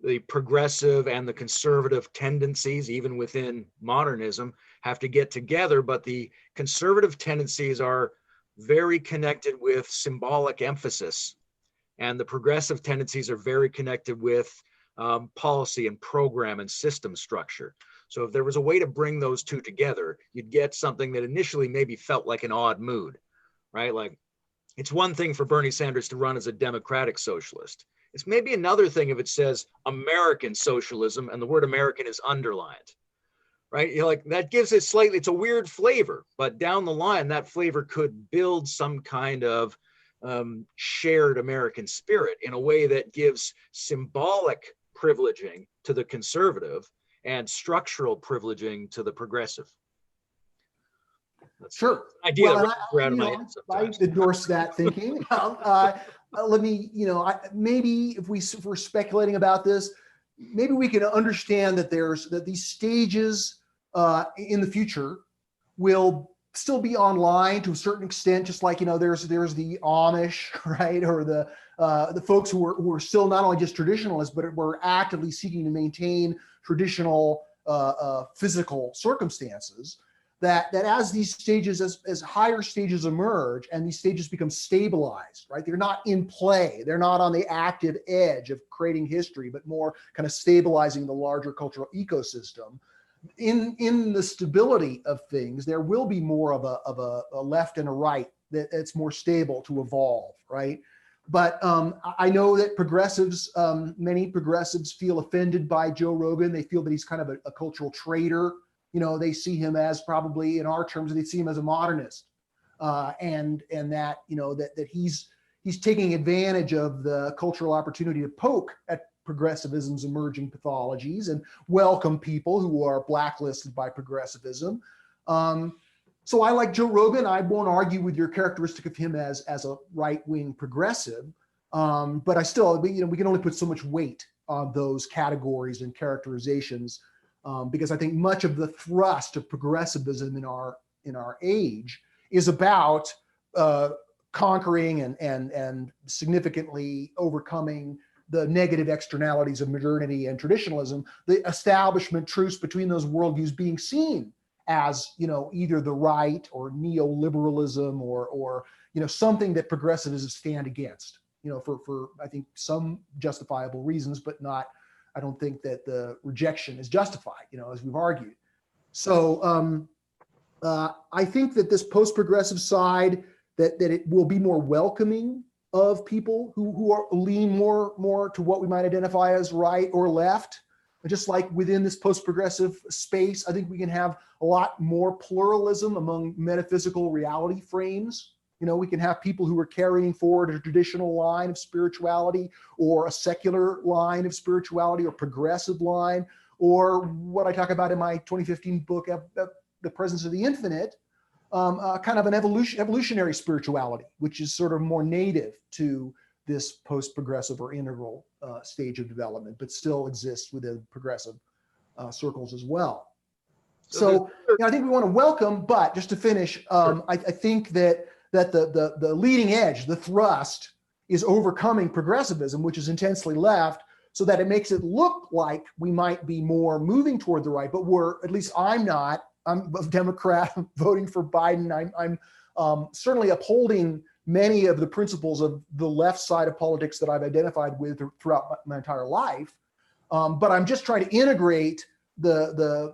the progressive and the conservative tendencies, even within modernism, have to get together, but the conservative tendencies are very connected with symbolic emphasis, and the progressive tendencies are very connected with policy and program and system structure. So if there was a way to bring those two together, you'd get something that initially maybe felt like an odd mood, right? Like, it's one thing for Bernie Sanders to run as a democratic socialist. It's maybe another thing if it says American socialism and the word American is underlined, right? That gives it it's a weird flavor, but down the line, that flavor could build some kind of shared American spirit in a way that gives symbolic privileging to the conservative and structural priveling to the progressive. That's sure. Idea that runs around in my head sometimes. I endorse that thinking. Let me, maybe if we're speculating about this, maybe we can understand that these stages in the future will still be online to a certain extent, just like, there's the Amish, right? Or the folks who are still not only just traditionalists, but were actively seeking to maintain traditional physical circumstances. That as these stages, as higher stages emerge and these stages become stabilized, right? They're not in play. They're not on the active edge of creating history, but more kind of stabilizing the larger cultural ecosystem. In the stability of things, there will be more of a left and a right that's more stable to evolve, right? But I know that many progressives feel offended by Joe Rogan. They feel that he's kind of a cultural traitor. They see him as, probably in our terms, they see him as a modernist. and that that he's taking advantage of the cultural opportunity to poke at progressivism's emerging pathologies and welcome people who are blacklisted by progressivism. So I like Joe Rogan. I won't argue with your characteristic of him as a right-wing progressive, but I still, we can only put so much weight on those categories and characterizations, because I think much of the thrust of progressivism in our age is about conquering and significantly overcoming the negative externalities of modernity and traditionalism, the establishment truce between those worldviews being seen as, either the right or neoliberalism or something that progressivism stand against, for I think some justifiable reasons, but not, I don't think that the rejection is justified, as we've argued. So I think that this post-progressive side, that it will be more welcoming of people who are lean more to what we might identify as right or left. Just like within this post-progressive space, I think we can have a lot more pluralism among metaphysical reality frames. We can have people who are carrying forward a traditional line of spirituality, or a secular line of spirituality, or progressive line, or what I talk about in my 2015 book, The Presence of the Infinite, kind of an evolutionary spirituality, which is sort of more native to this post-progressive or integral stage of development, but still exists within progressive circles as well. So I think we want to welcome, but just to finish, I think that the leading edge, the thrust, is overcoming progressivism, which is intensely left, so that it makes it look like we might be more moving toward the right, but at least I'm not. I'm a Democrat, I'm voting for Biden. I'm certainly upholding many of the principles of the left side of politics that I've identified with throughout my entire life. But I'm just trying to integrate the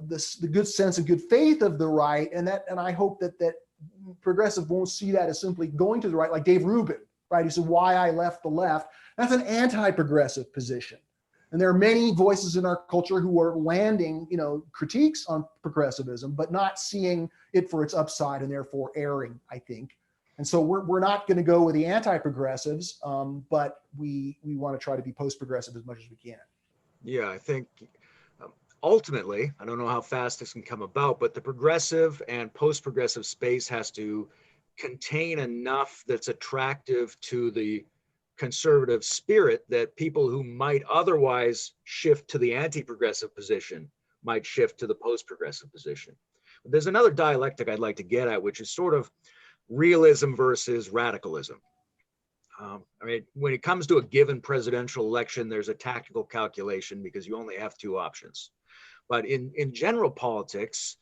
good sense and good faith of the right, and I hope that progressive won't see that as simply going to the right, like Dave Rubin, right? He said, "Why I left the left." That's an anti-progressive position. And there are many voices in our culture who are landing, critiques on progressivism, but not seeing it for its upside, and therefore erring, I think. And so we're not going to go with the anti-progressives, but we want to try to be post-progressive as much as we can. Yeah, I think ultimately, I don't know how fast this can come about, but the progressive and post-progressive space has to contain enough that's attractive to the conservative spirit that people who might otherwise shift to the anti-progressive position might shift to the post-progressive position. But there's another dialectic I'd like to get at, which is sort of realism versus radicalism. When it comes to a given presidential election, there's a tactical calculation because you only have two options. But in general politics,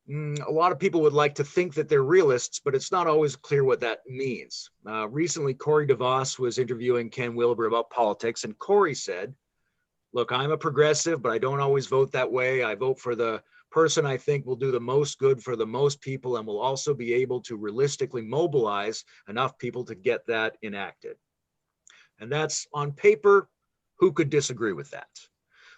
a lot of people would like to think that they're realists, but it's not always clear what that means. Recently, Corey DeVos was interviewing Ken Wilber about politics, and Corey said, "Look, I'm a progressive, but I don't always vote that way. I vote for the person I think will do the most good for the most people and will also be able to realistically mobilize enough people to get that enacted." And that's on paper. Who could disagree with that?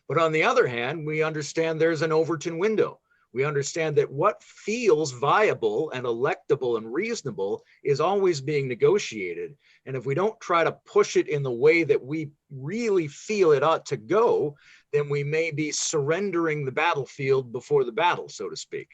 But on the other hand, we understand there's an Overton window. We understand that what feels viable and electable and reasonable is always being negotiated. And if we don't try to push it in the way that we really feel it ought to go, then we may be surrendering the battlefield before the battle, so to speak,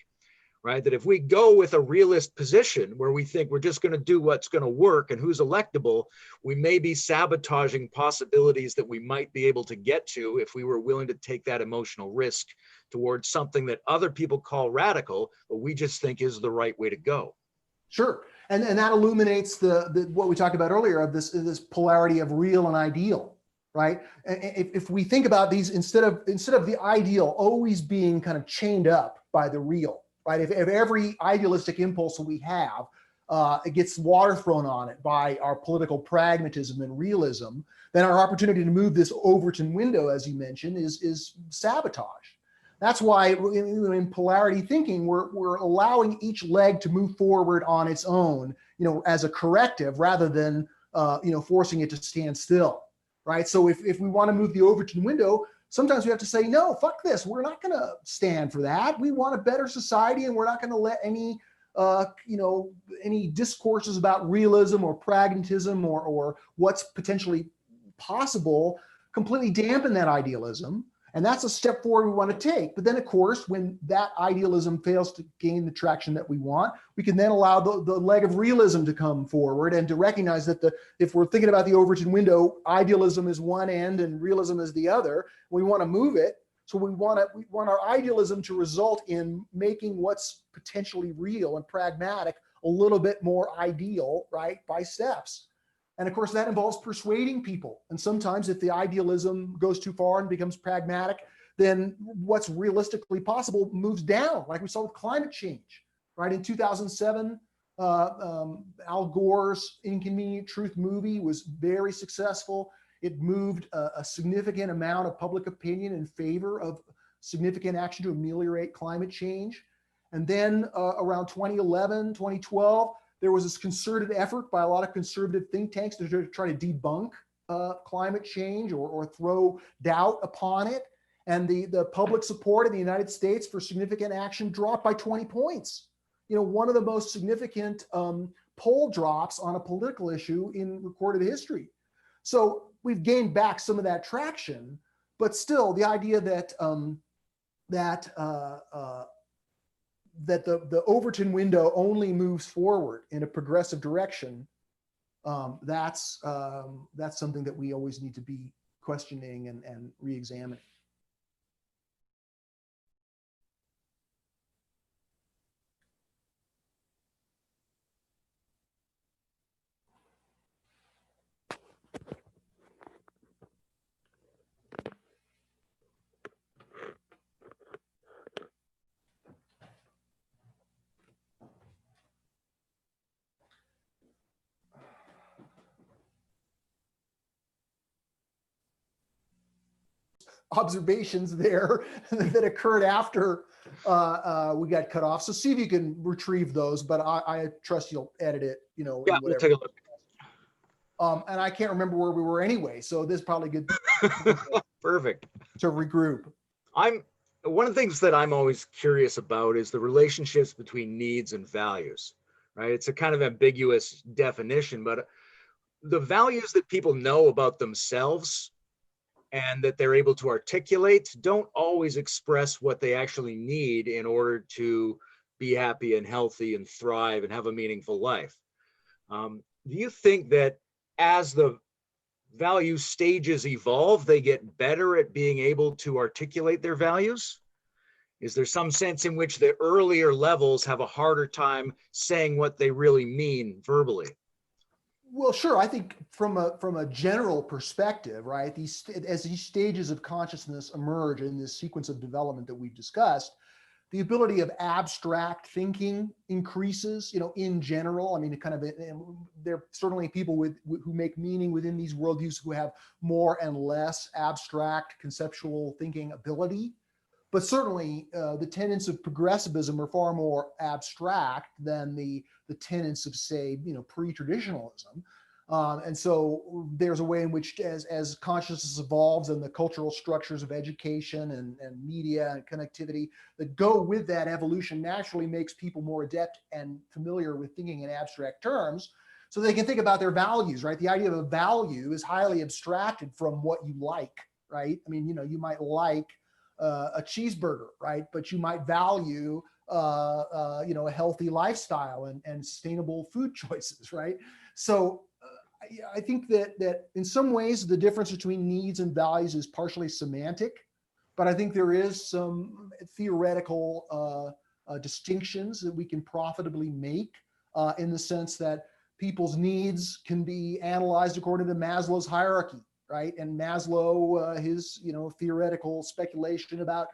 right? That if we go with a realist position where we think we're just going to do what's going to work and who's electable, we may be sabotaging possibilities that we might be able to get to if we were willing to take that emotional risk towards something that other people call radical, but we just think is the right way to go. Sure. And that illuminates the what we talked about earlier of this polarity of real and ideal, right? If we think about these, instead of the ideal always being kind of chained up by the real, right? If every idealistic impulse that we have, it gets water thrown on it by our political pragmatism and realism, then our opportunity to move this Overton window, as you mentioned, is sabotaged. That's why in polarity thinking, we're allowing each leg to move forward on its own, as a corrective rather than, forcing it to stand still, right? So if we want to move the Overton window, sometimes we have to say, no, fuck this. We're not going to stand for that. We want a better society, and we're not going to let any any discourses about realism or pragmatism or what's potentially possible completely dampen that idealism. And that's a step forward we want to take. But then, of course, when that idealism fails to gain the traction that we want, we can then allow the leg of realism to come forward and to recognize that if we're thinking about the Overton window, idealism is one end and realism is the other. We want to move it. So we want our idealism to result in making what's potentially real and pragmatic a little bit more ideal, right, by steps. And of course, that involves persuading people. And sometimes if the idealism goes too far and becomes pragmatic, then what's realistically possible moves down, like we saw with climate change, right? In 2007, Al Gore's Inconvenient Truth movie was very successful. It moved a significant amount of public opinion in favor of significant action to ameliorate climate change. And then around 2011, 2012, there was this concerted effort by a lot of conservative think tanks to try to debunk climate change or throw doubt upon it. And the public support in the United States for significant action dropped by 20 points. One of the most significant poll drops on a political issue in recorded history. So we've gained back some of that traction, but still the idea that that the Overton window only moves forward in a progressive direction, that's something that we always need to be questioning and re-examining. Observations there that occurred after we got cut off. So see if you can retrieve those, but I trust you'll edit it, Yeah, we'll take a look. And I can't remember where we were anyway, so this is probably good. Perfect. To regroup. One of the things that I'm always curious about is the relationships between needs and values, right? It's a kind of ambiguous definition, but the values that people know about themselves and that they're able to articulate don't always express what they actually need in order to be happy and healthy and thrive and have a meaningful life. Do you think that as the value stages evolve, they get better at being able to articulate their values? Is there some sense in which the earlier levels have a harder time saying what they really mean verbally? Well, sure. I think from a general perspective, right, as these stages of consciousness emerge in this sequence of development that we've discussed, the ability of abstract thinking increases, in general. I mean, there are certainly people who make meaning within these worldviews who have more and less abstract conceptual thinking ability. But certainly the tenets of progressivism are far more abstract than the tenets of, say, pre-traditionalism. And so there's a way in which as consciousness evolves and the cultural structures of education and media and connectivity that go with that evolution naturally makes people more adept and familiar with thinking in abstract terms, so they can think about their values, right? The idea of a value is highly abstracted from what you like, right? I mean, you might like a cheeseburger, right? But you might value, a healthy lifestyle and sustainable food choices, right? So I think that in some ways the difference between needs and values is partially semantic, but I think there is some theoretical distinctions that we can profitably make in the sense that people's needs can be analyzed according to Maslow's hierarchy, right? And Maslow, his theoretical speculation about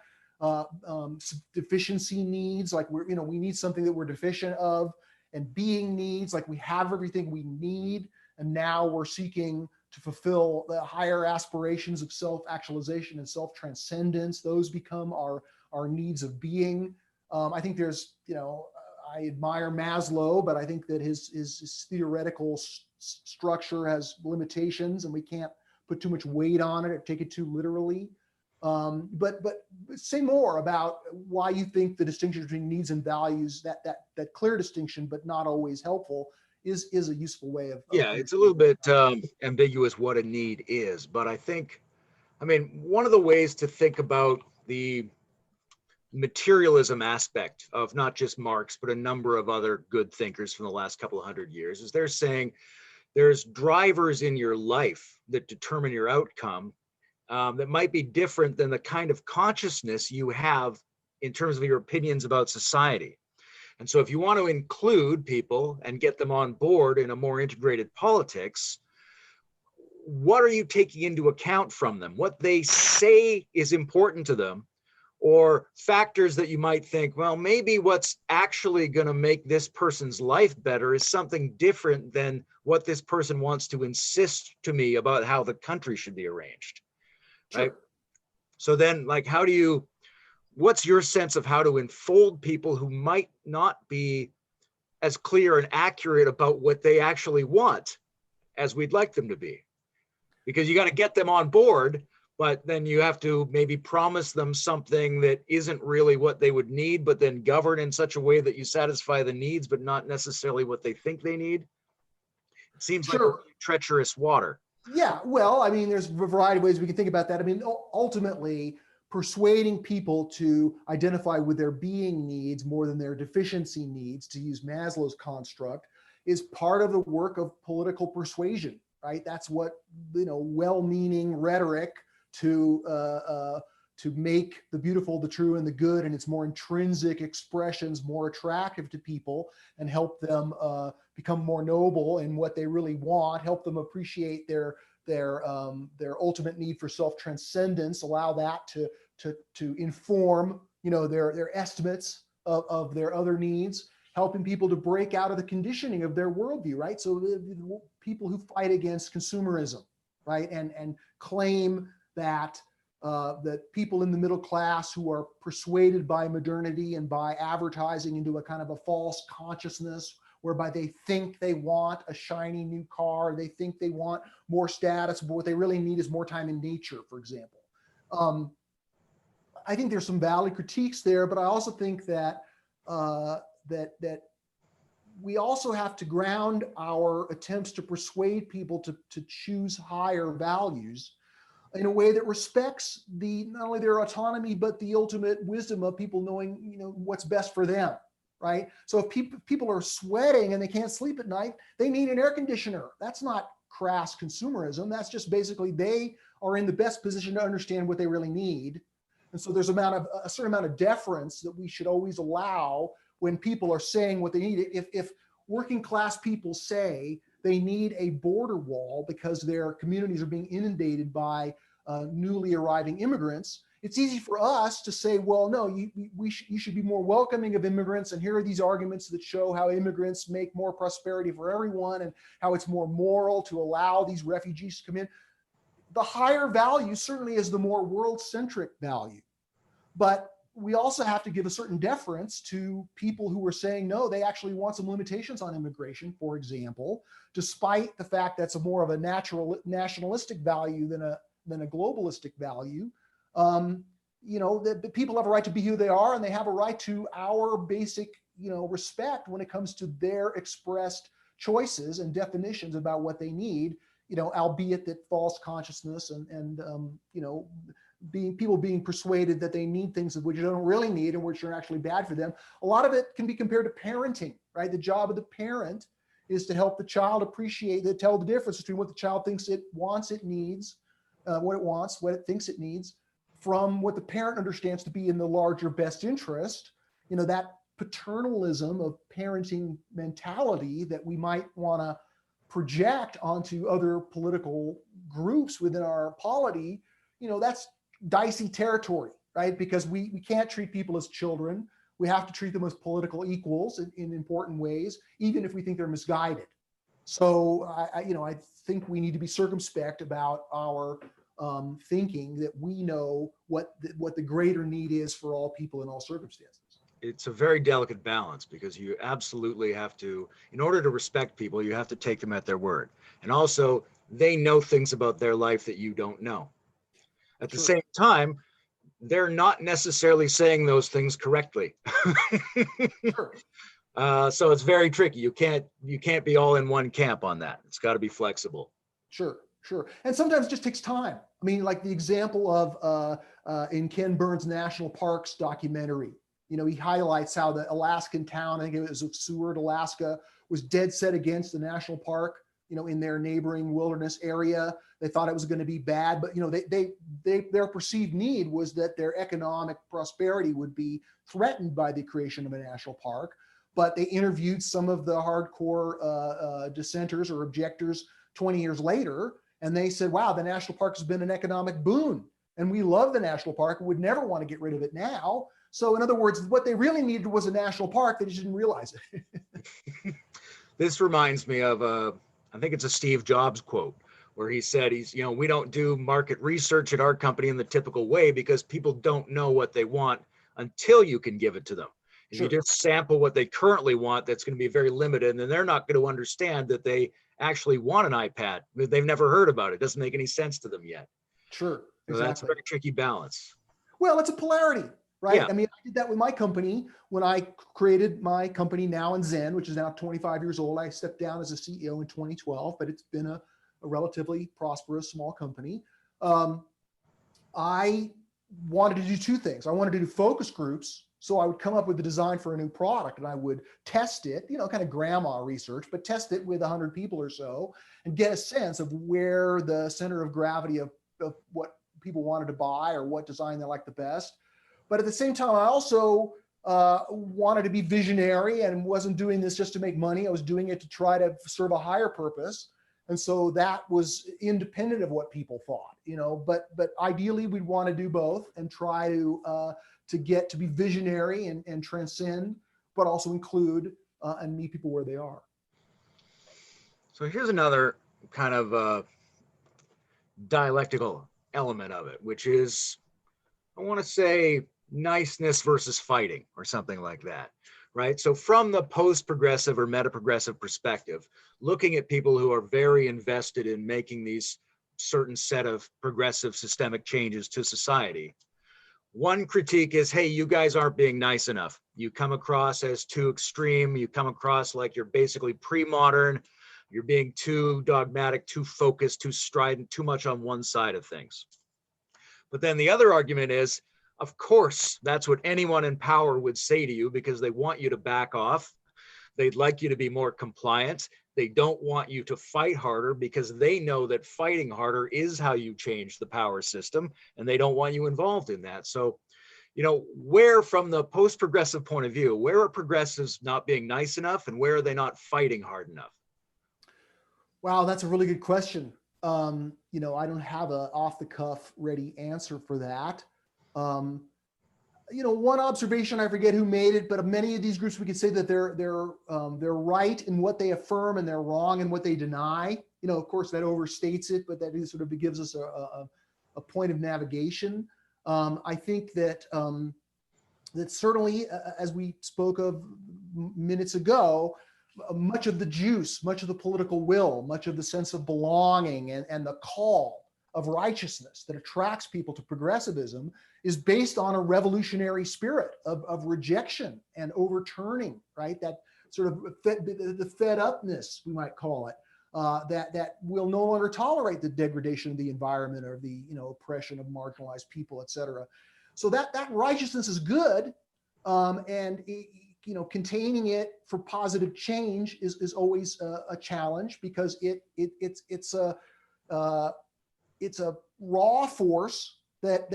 deficiency needs, like we need something that we're deficient of, and being needs, like we have everything we need, and now we're seeking to fulfill the higher aspirations of self-actualization and self-transcendence. Those become our needs of being. I think there's, I admire Maslow, but I think that his theoretical structure has limitations, and we can't put too much weight on it or take it too literally. But say more about why you think the distinction between needs and values, that clear distinction, but not always helpful, is a useful way of Yeah, it's a little bit ambiguous what a need is, but I mean, one of the ways to think about the materialism aspect of not just Marx, but a number of other good thinkers from the last couple of hundred years is they're saying there's drivers in your life that determine your outcome that might be different than the kind of consciousness you have in terms of your opinions about society. And so if you want to include people and get them on board in a more integrated politics, what are you taking into account from them? What they say is important to them, or factors that you might think, well, maybe what's actually going to make this person's life better is something different than what this person wants to insist to me about how the country should be arranged. Sure. Right? So then, like, what's your sense of how to enfold people who might not be as clear and accurate about what they actually want as we'd like them to be? Because you got to get them on board, but then you have to maybe promise them something that isn't really what they would need, but then govern in such a way that you satisfy the needs, but not necessarily what they think they need. It seems like a really treacherous water. Yeah, well, I mean, there's a variety of ways we can think about that. I mean, ultimately, persuading people to identify with their being needs more than their deficiency needs, to use Maslow's construct, is part of the work of political persuasion, right? That's what, well-meaning rhetoric to make the beautiful, the true, and the good, and its more intrinsic expressions more attractive to people, and help them become more noble in what they really want, help them appreciate their ultimate need for self-transcendence, allow that to inform their estimates of their other needs, helping people to break out of the conditioning of their worldview, right? So the people who fight against consumerism, right, and claim that people in the middle class who are persuaded by modernity and by advertising into a kind of a false consciousness whereby they think they want a shiny new car, they think they want more status, but what they really need is more time in nature, for example. I think there's some valid critiques there, but I also think that that we also have to ground our attempts to persuade people to choose higher values in a way that respects not only their autonomy, but the ultimate wisdom of people knowing, what's best for them, right? So if people are sweating and they can't sleep at night, they need an air conditioner. That's not crass consumerism. That's just basically they are in the best position to understand what they really need. And so there's a certain amount of deference that we should always allow when people are saying what they need. If working class people say they need a border wall because their communities are being inundated by newly arriving immigrants, it's easy for us to say, well, no, you should be more welcoming of immigrants, and here are these arguments that show how immigrants make more prosperity for everyone and how it's more moral to allow these refugees to come in. The higher value certainly is the more world-centric value, but we also have to give a certain deference to people who are saying, no, they actually want some limitations on immigration, for example, despite the fact that's more of a nationalistic value than a globalistic value. That people have a right to be who they are, and they have a right to our basic, respect when it comes to their expressed choices and definitions about what they need, albeit that false consciousness and people being persuaded that they need things which they don't really need and which are actually bad for them. A lot of it can be compared to parenting, right? The job of the parent is to help the child tell the difference between what the child thinks it wants, it needs, what it thinks it needs, from what the parent understands to be in the larger best interest. That paternalism of parenting mentality that we might want to project onto other political groups within our polity, that's dicey territory, right? Because we can't treat people as children. We have to treat them as political equals in important ways, even if we think they're misguided. So I think we need to be circumspect about our thinking that we know what the greater need is for all people in all circumstances. It's a very delicate balance, because you absolutely have to, in order to respect people, you have to take them at their word. And also, they know things about their life that you don't know. At the same time, they're not necessarily saying those things correctly. Sure. So it's very tricky. You can't be all in one camp on that. It's got to be flexible. Sure, sure. And sometimes it just takes time. I mean, like the example of in Ken Burns' National Parks documentary, he highlights how the Alaskan town, I think it was Seward, Alaska, was dead set against the national park, in their neighboring wilderness area. They thought it was going to be bad, but their perceived need was that their economic prosperity would be threatened by the creation of a national park. But they interviewed some of the hardcore dissenters or objectors 20 years later, and they said, wow, the national park has been an economic boon, and we love the national park and would never want to get rid of it now. So in other words, what they really needed was a national park. They just didn't realize it. This reminds me of I think it's a Steve Jobs quote where he said, we don't do market research at our company in the typical way because people don't know what they want until you can give it to them. If you just sample what they currently want, that's going to be very limited, and then they're not going to understand that they actually want an iPad. They've never heard about it. It doesn't make any sense to them yet. Sure, exactly. So that's a very tricky balance. Well, it's a polarity, right? Yeah. I mean, I did that with my company when I created my company Now and Zen, which is now 25 years old. I stepped down as a CEO in 2012, but it's been a relatively prosperous small company. I wanted to do two things. I wanted to do focus groups. So I would come up with a design for a new product and I would test it, kind of grandma research, but test it with 100 people or so and get a sense of where the center of gravity of what people wanted to buy or what design they liked the best. But at the same time, I also wanted to be visionary and wasn't doing this just to make money. I was doing it to try to serve a higher purpose. And so that was independent of what people thought, but ideally we'd want to do both and try to get to be visionary and transcend, but also include and meet people where they are. So here's another kind of dialectical element of it, which is, I want to say, niceness versus fighting or something like that, right? So from the post-progressive or meta-progressive perspective, looking at people who are very invested in making these certain set of progressive systemic changes to society, one critique is, hey, you guys aren't being nice enough. You come across as too extreme. You come across like you're basically pre-modern. You're being too dogmatic, too focused, too strident, too much on one side of things. But then the other argument is, of course, that's what anyone in power would say to you because they want you to back off. They'd like you to be more compliant. They don't want you to fight harder because they know that fighting harder is how you change the power system, and they don't want you involved in that. So, where from the post-progressive point of view, where are progressives not being nice enough and where are they not fighting hard enough? Wow, that's a really good question. I don't have an off-the-cuff ready answer for that. One observation, I forget who made it, but of many of these groups, we could say that they're right in what they affirm and they're wrong in what they deny. Of course, that overstates it, but that is sort of gives us a point of navigation. I think that certainly, as we spoke of minutes ago, much of the juice, much of the political will, much of the sense of belonging and the call of righteousness that attracts people to progressivism is based on a revolutionary spirit of rejection and overturning, right? That sort of the fed upness, we might call it, that will no longer tolerate the degradation of the environment or the oppression of marginalized people, et cetera. So that righteousness is good, and containing it for positive change is always a challenge because it's a raw force that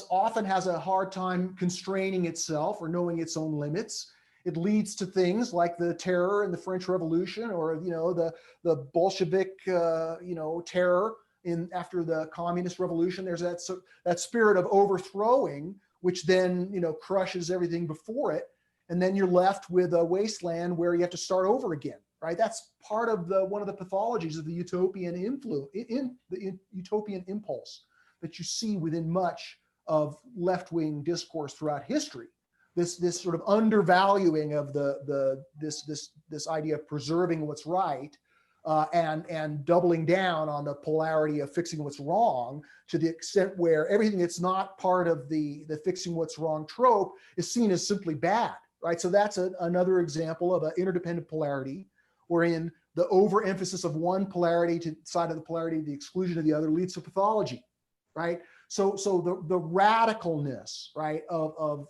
often has a hard time constraining itself or knowing its own limits. It leads to things like the terror in the French Revolution, or the Bolshevik terror after the Communist Revolution. There's that spirit of overthrowing, which then crushes everything before it, and then you're left with a wasteland where you have to start over again. Right, that's part of one of the pathologies of the utopian utopian impulse that you see within much of left-wing discourse throughout history. This sort of undervaluing of this idea of preserving what's right, and doubling down on the polarity of fixing what's wrong, to the extent where everything that's not part of the fixing what's wrong trope is seen as simply bad, right? So that's another example of an interdependent polarity, wherein the overemphasis of one polarity to the side of the polarity, the exclusion of the other, leads to pathology, right? So the radicalness, right, of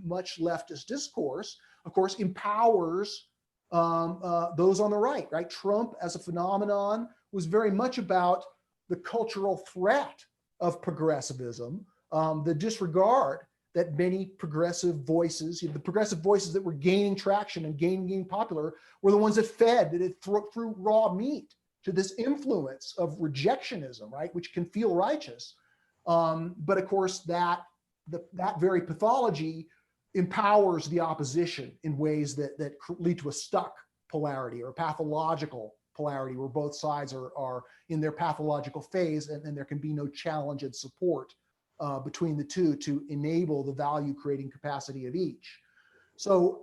much leftist discourse, of course, empowers those on the right, right? Trump as a phenomenon was very much about the cultural threat of progressivism, the disregard that many progressive voices, the progressive voices that were gaining traction and gaining popular, were the ones that fed, that it threw raw meat to this influence of rejectionism, right, which can feel righteous. But of course, that very pathology empowers the opposition in ways that lead to a stuck polarity or a pathological polarity, where both sides are in their pathological phase, and there can be no challenge and support between the two to enable the value creating capacity of each. So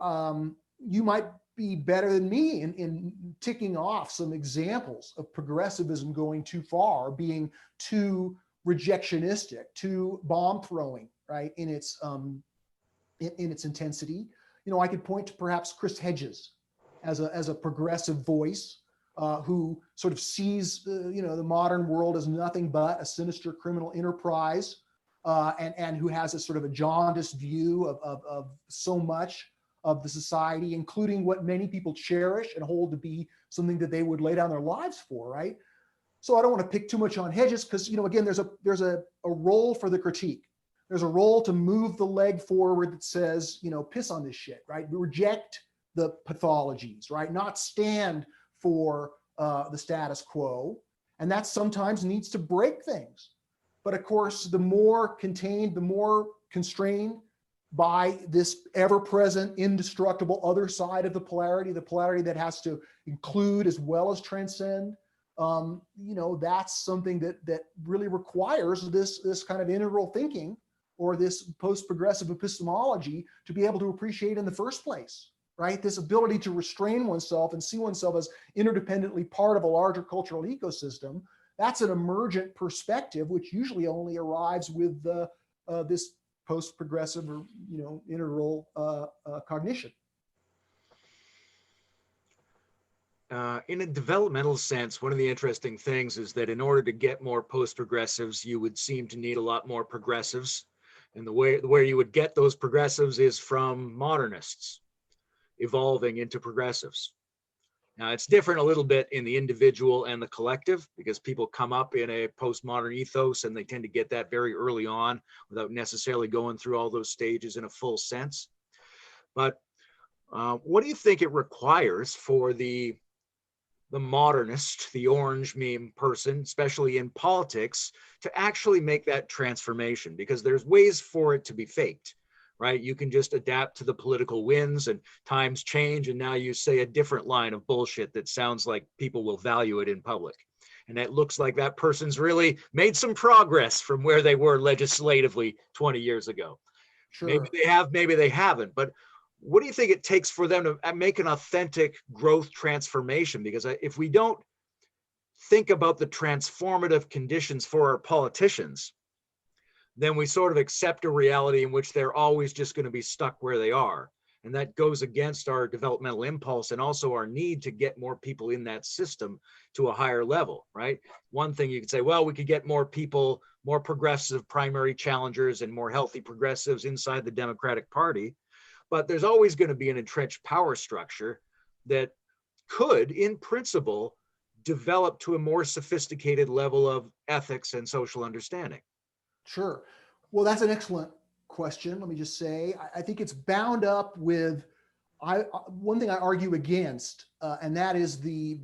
you might be better than me in ticking off some examples of progressivism going too far, being too rejectionistic, too bomb throwing, right, in its intensity. I could point to perhaps Chris Hedges as a progressive voice who sort of sees the modern world as nothing but a sinister criminal enterprise, and who has a sort of a jaundiced view of so much of the society, including what many people cherish and hold to be something that they would lay down their lives for, right? So I don't want to pick too much on Hedges, because again, there's a role for the critique. There's a role to move the leg forward that says, piss on this shit, right? We reject the pathologies, right? Not stand for the status quo. And that sometimes needs to break things. But of course, the more contained, the more constrained by this ever-present, indestructible other side of the polarity that has to include as well as transcend, that's something that really requires this kind of integral thinking, or this post-progressive epistemology, to be able to appreciate in the first place, right? This ability to restrain oneself and see oneself as interdependently part of a larger cultural ecosystem. That's an emergent perspective, which usually only arrives with this post-progressive or integral cognition. In a developmental sense, one of the interesting things is that in order to get more post-progressives, you would seem to need a lot more progressives. And the way you would get those progressives is from modernists evolving into progressives. Now, it's different a little bit in the individual and the collective, because people come up in a postmodern ethos and they tend to get that very early on without necessarily going through all those stages in a full sense. But what do you think it requires for the modernist, the orange meme person, especially in politics, to actually make that transformation? Because there's ways for it to be faked, right? You can just adapt to the political winds, and times change, and now you say a different line of bullshit that sounds like people will value it in public. And it looks like that person's really made some progress from where they were legislatively 20 years ago. Sure. Maybe they have, maybe they haven't, but what do you think it takes for them to make an authentic growth transformation? Because if we don't think about the transformative conditions for our politicians, then we sort of accept a reality in which they're always just going to be stuck where they are. And that goes against our developmental impulse, and also our need to get more people in that system to a higher level, right? One thing you could say, well, we could get more people, more progressive primary challengers and more healthy progressives inside the Democratic Party. But there's always going to be an entrenched power structure that could, in principle, develop to a more sophisticated level of ethics and social understanding. Sure. Well, that's an excellent question. Let me just say, I think it's bound up with one thing I argue against, and that is the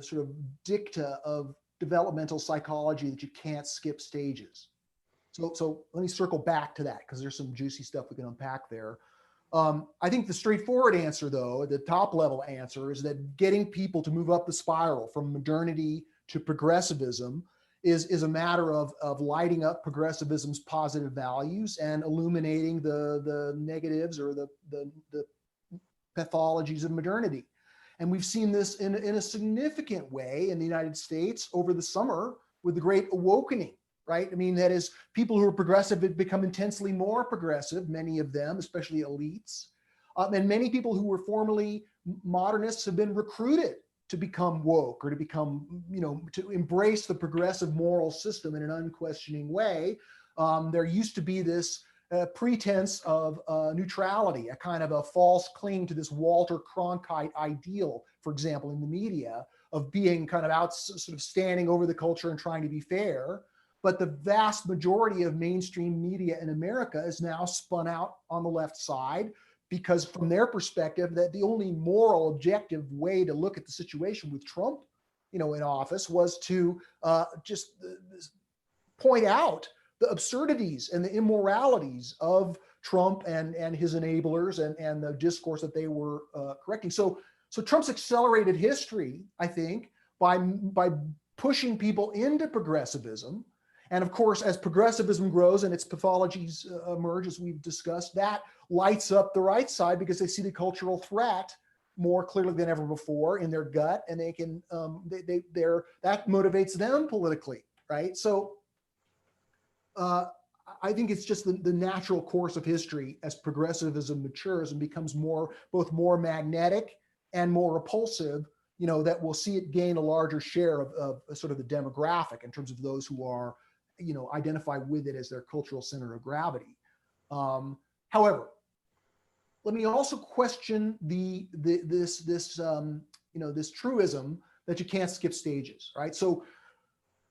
sort of dicta of developmental psychology that you can't skip stages. So let me circle back to that, because there's some juicy stuff we can unpack there. I think the straightforward answer, though, the top level answer, is that getting people to move up the spiral from modernity to progressivism is a matter of lighting up progressivism's positive values and illuminating the negatives or the pathologies of modernity. And we've seen this in a significant way in the United States over the summer with the Great Awakening, right? I mean, that is, people who are progressive have become intensely more progressive, many of them, especially elites. And many people who were formerly modernists have been recruited to become woke, or to become, to embrace the progressive moral system in an unquestioning way. There used to be this pretense of neutrality, a kind of a false cling to this Walter Cronkite ideal, for example, in the media, of being kind of out, sort of standing over the culture and trying to be fair. But the vast majority of mainstream media in America is now spun out on the left side, because from their perspective, that the only moral objective way to look at the situation with Trump, in office, was to just point out the absurdities and the immoralities of Trump and his enablers, and the discourse that they were correcting. So Trump's accelerated history, I think, by pushing people into progressivism. And of course, as progressivism grows and its pathologies emerge, as we've discussed, that lights up the right side, because they see the cultural threat more clearly than ever before in their gut, and they can that motivates them politically, right? So I think it's just the natural course of history as progressivism matures and becomes both more magnetic and more repulsive, that we'll see it gain a larger share of sort of the demographic in terms of those who are, identify with it as their cultural center of gravity. However, let me also question this truism that you can't skip stages, right? So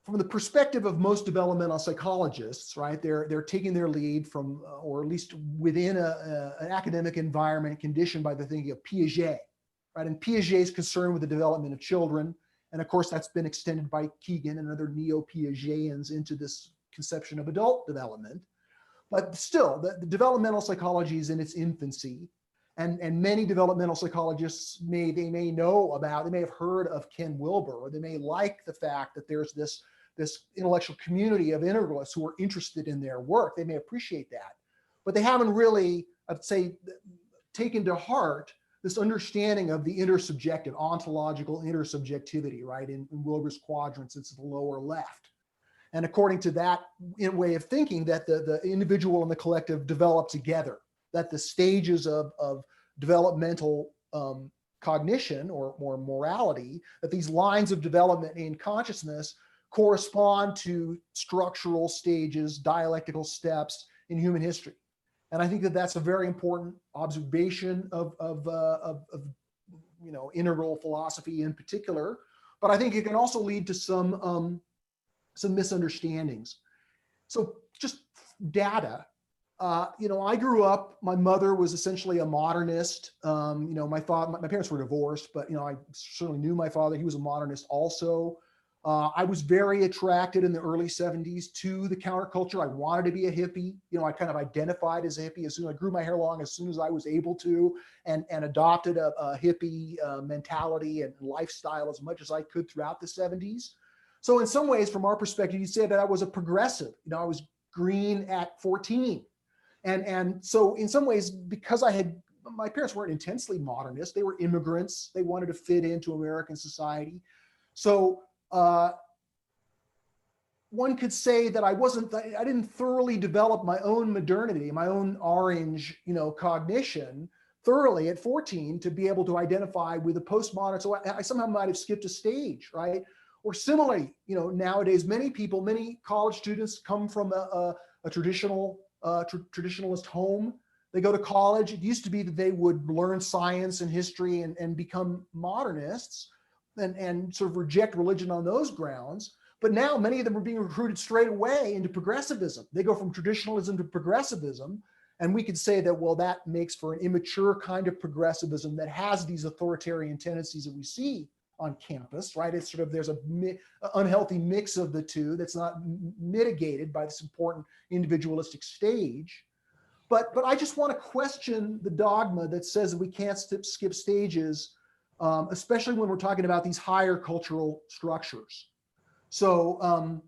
from the perspective of most developmental psychologists, right, they're taking their lead from, or at least within an academic environment conditioned by the thinking of Piaget, right? And Piaget is concerned with the development of children. And of course, that's been extended by Keegan and other neo-Piagetians into this conception of adult development. But still, the developmental psychology is in its infancy. And many developmental psychologists may have heard of Ken Wilber, or they may like the fact that there's this intellectual community of integralists who are interested in their work. They may appreciate that, but they haven't really, I'd say, taken to heart this understanding of the intersubjective, ontological intersubjectivity, right? In Wilber's quadrants, it's the lower left. And according to that way of thinking, that the individual and the collective develop together, that the stages of developmental cognition or morality, that these lines of development in consciousness correspond to structural stages, dialectical steps in human history. And I think that that's a very important observation of integral philosophy in particular. But I think it can also lead to some misunderstandings. So just data. I grew up, my mother was essentially a modernist. My parents were divorced, but I certainly knew my father. He was a modernist also. I was very attracted in the early 70s to the counterculture. I wanted to be a hippie. I kind of identified as a hippie as soon as I grew my hair long, as soon as I was able to, and adopted a hippie mentality and lifestyle as much as I could throughout the 70s. So in some ways, from our perspective, you say that I was a progressive. I was green at 14. And so in some ways, because my parents weren't intensely modernist, they were immigrants. They wanted to fit into American society. So one could say that I didn't thoroughly develop my own modernity, my own orange, cognition thoroughly at 14 to be able to identify with the postmodern. So I somehow might have skipped a stage, right? Or similarly, nowadays, many college students come from a traditionalist home. They go to college. It used to be that they would learn science and history and become modernists and sort of reject religion on those grounds. But now many of them are being recruited straight away into progressivism. They go from traditionalism to progressivism. And we could say that, well, that makes for an immature kind of progressivism that has these authoritarian tendencies that we see on campus, right? It's sort of, there's an unhealthy mix of the two that's not mitigated by this important individualistic stage. But I just want to question the dogma that says that we can't skip stages, especially when we're talking about these higher cultural structures. So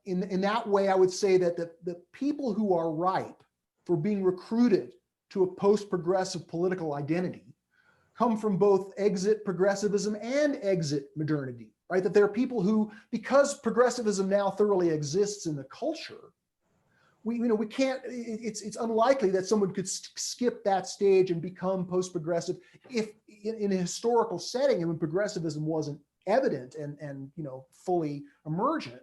in that way, I would say that the people who are ripe for being recruited to a post-progressive political identity come from both exit progressivism and exit modernity, right? That there are people who, because progressivism now thoroughly exists in the culture, we can't, it's unlikely that someone could skip that stage and become post-progressive if in a historical setting and when progressivism wasn't evident and fully emergent.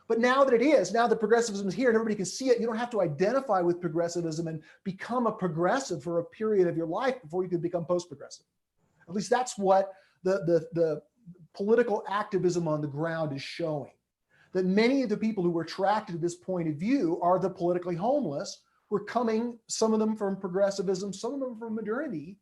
But now that it is, now that progressivism is here and everybody can see it, you don't have to identify with progressivism and become a progressive for a period of your life before you can become post-progressive. At least that's what the political activism on the ground is showing. That many of the people who were attracted to this point of view are the politically homeless, who are coming, some of them from progressivism, some of them from modernity.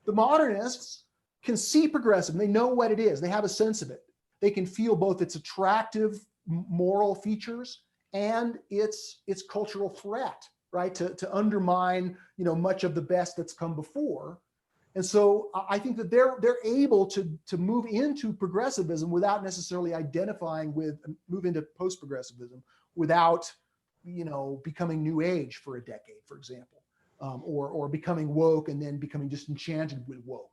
The modernists can see progressive, they know what it is, they have a sense of it. They can feel both its attractive moral features and its cultural threat, right? To undermine, much of the best that's come before. And so I think that they're able to move into progressivism without necessarily identifying with, move into post-progressivism without, becoming new age for a decade, for example, or becoming woke and then becoming disenchanted with woke.